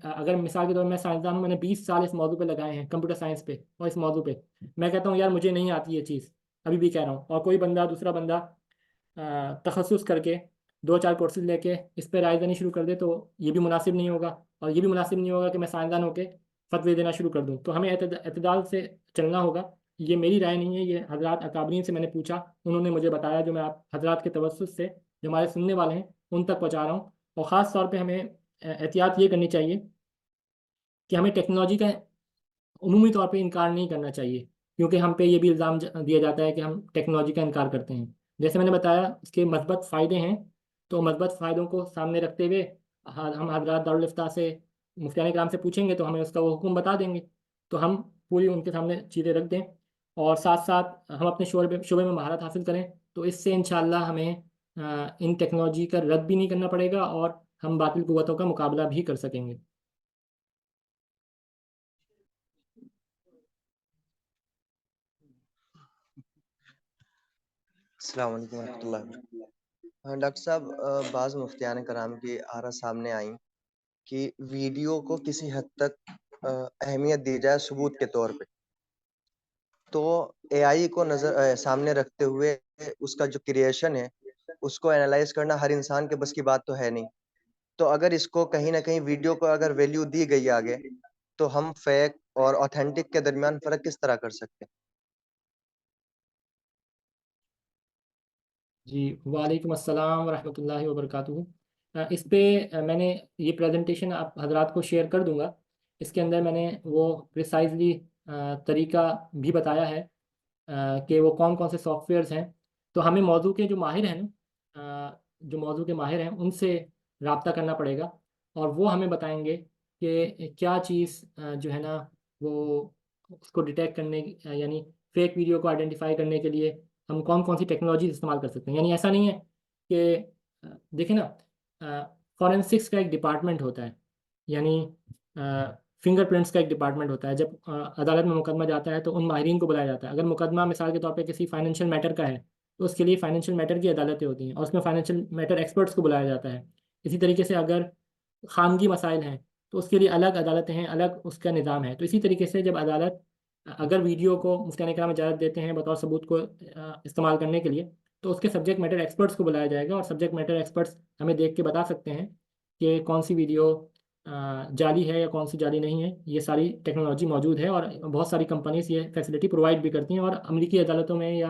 अगर मिसाल के तौर पर मैं साइंसदान हूँ, मैंने 20 साल इस मौजू पे लगाए हैं, कंप्यूटर साइंस पे और इस मौजू पे, मैं कहता हूँ यार मुझे नहीं आती ये चीज़, अभी भी कह रहा हूँ, और कोई बंदा, दूसरा बंदा तखस्सुस करके 2-4 कोर्सेज लेके इस पे राय देनी शुरू कर दे, तो ये भी मुनासिब नहीं होगा। और ये भी मुनासिब नहीं होगा कि मैं साइंसदान होकर फतवे देना शुरू कर दूँ। तो हमें एतदाल से चलना होगा। ये मेरी राय नहीं है, ये हजरात अकाबरीन से मैंने पूछा, उन्होंने मुझे बताया, जो मैं आप हजरात के तवस्सुस से जो हमारे सुनने वाले हैं उन तक पहुँचा रहा हूँ। और ख़ास तौर पे हमें एहतियात ये करनी चाहिए कि हमें टेक्नोलॉजी का उमूमी तौर पे इनकार नहीं करना चाहिए, क्योंकि हम पे ये भी इल्ज़ाम दिया जाता है कि हम टेक्नोलॉजी का इनकार करते हैं। जैसे मैंने बताया, इसके मस्बत फ़ायदे हैं, तो मस्बत फ़ायदों को सामने रखते हुए हम हज़रात दारुल इफ्ता से, मुफ्तियान इकराम से पूछेंगे तो हमें उसका वो हुक्म बता देंगे। तो हम पूरी उनके सामने चीज़ें रख दें, और साथ साथ हम अपने शोबे में महारत हासिल करें, तो इससे इंशाअल्लाह हमें इन टेक्नोलॉजी का रद्द भी नहीं करना पड़ेगा और हम बातिल कुव्वतों का मुकाबला भी कर सकेंगे। अस्सलाम वालेकुम रहमतुल्लाहि वबरकातुहू। हाँ डॉक्टर साहब, बाज़ मुफ्तियान कराम की आरा सामने आई कि वीडियो को किसी हद तक अहमियत दी जाए सबूत के तौर पे, तो एआई को सामने रखते हुए उसका जो क्रिएशन है उसको एनालाइज करना हर इंसान के बस की बात तो है नहीं। तो अगर इसको कहीं ना कहीं वीडियो को अगर वैल्यू दी गई आगे, तो हम फेक और ऑथेंटिक के दरमियान फर्क किस तरह कर सकते हैं? जी, वालेकुम अस्सलाम वरहमतुल्लाहि वबरकातुहू। इस पे मैंने ये प्रेजेंटेशन आप हजरात को शेयर कर दूंगा। इसके अंदर मैंने वो प्रिसाइजली तरीका भी बताया है कि वो कौन कौन से सॉफ्टवेयर्स हैं। तो हमें मौजू के जो माहिर हैं ना, जो मौजू के माहिर हैं उनसे रब्ता करना पड़ेगा और वो हमें बताएंगे कि क्या चीज़ जो है ना वो उसको डिटेक्ट करने यानी फेक वीडियो को आइडेंटिफाई करने के लिए हम कौन कौन सी टेक्नोलॉजी इस्तेमाल कर सकते हैं। यानी ऐसा नहीं है कि देखिए ना, फॉरेंसिक्स का एक डिपार्टमेंट होता है, यानी फिंगरप्रिंट्स का एक डिपार्टमेंट होता है। जब अदालत में मुकदमा जाता है तो उन माहिरीन को बुलाया जाता है। अगर मुकदमा मिसाल के तौर पे किसी फाइनेंशियल मैटर का है तो उसके लिए फाइनेंशियल मैटर की अदालतें होती हैं और उसमें फाइनेंशियल मैटर एक्सपर्ट्स को बुलाया जाता है। इसी तरीके से अगर खानगी मसाइल हैं तो उसके लिए अलग अदालतें हैं, अलग उसका निज़ाम है। तो इसी तरीके से जब अदालत अगर वीडियो को मुफ्ती कराम इजाज़त देते हैं बतौर सबूत को इस्तेमाल करने के लिए, तो उसके सब्जेक्ट मैटर एक्सपर्ट्स को बुलाया जाएगा और सब्जेक्ट मैटर एक्सपर्ट्स हमें देख के बता सकते हैं कि कौन सी वीडियो जाली है या कौन सी जाली नहीं है। ये सारी टेक्नोलॉजी मौजूद है और बहुत सारी कंपनीज ये फैसिलिटी प्रोवाइड भी करती हैं और अमेरिकी अदालतों में या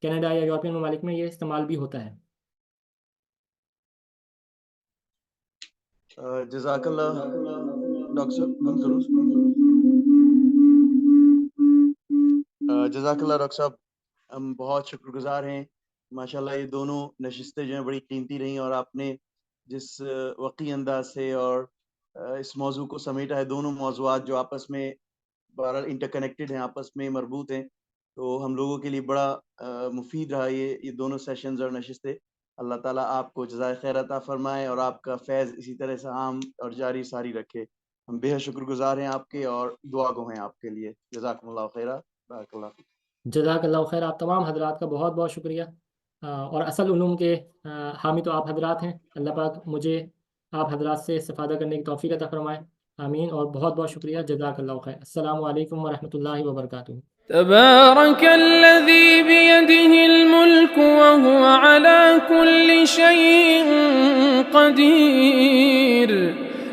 कनाडा या यूरोपियन ममालिक में ये इस्तेमाल भी होता है। जज़ाकल्लाह डॉक्टर साहब, बंद करो। जज़ाकल्लाह डॉक्टर साहब, हम बहुत शुक्रगुजार हैं। माशाल्लाह ये दोनों नशिस्तें जो हैं बड़ी कीमती रहीं और आपने जिस वक़ी अंदाज से और इस मौजू को समेटा है, दोनों मौज़ूआत जो आपस में बहरहाल इंटरकनेक्टेड हैं, आपस में मरबूत हैं, तो हम लोगों के लिए बड़ा मुफीद रहा ये दोनों सेशंस और नशिस्तें। अल्लाह ताला आपको जज़ाए खैर अता फरमाए और आपका फैज़ इसी तरह से आम और जारी सारी रखे। हम बेहद शुक्रगुजार हैं आपके और दुआ गो हैं आपके लिए। जज़ाकुमुल्लाह खैरा, बारकल्लाह फीक। जज़ाकल्लाहु खैर। आप तमाम हजरात का बहुत बहुत शुक्रिया। और असल उलूम के हामी तो आप हजरात हैं। अल्लाह पाक मुझे आप हजरात से इस्तिफ़ादा करने की तौफ़ीक़ अता फ़रमाए, आमीन। और बहुत बहुत शुक्रिया। जज़ाकल्लाहु खैर। अस्सलामु अलैकुम वरहमतुल्लाहि वबरकातुहू। तबारकल्लज़ी बियदिहिल मुल्क व हुवा अला कुल्लि शैइन क़दीर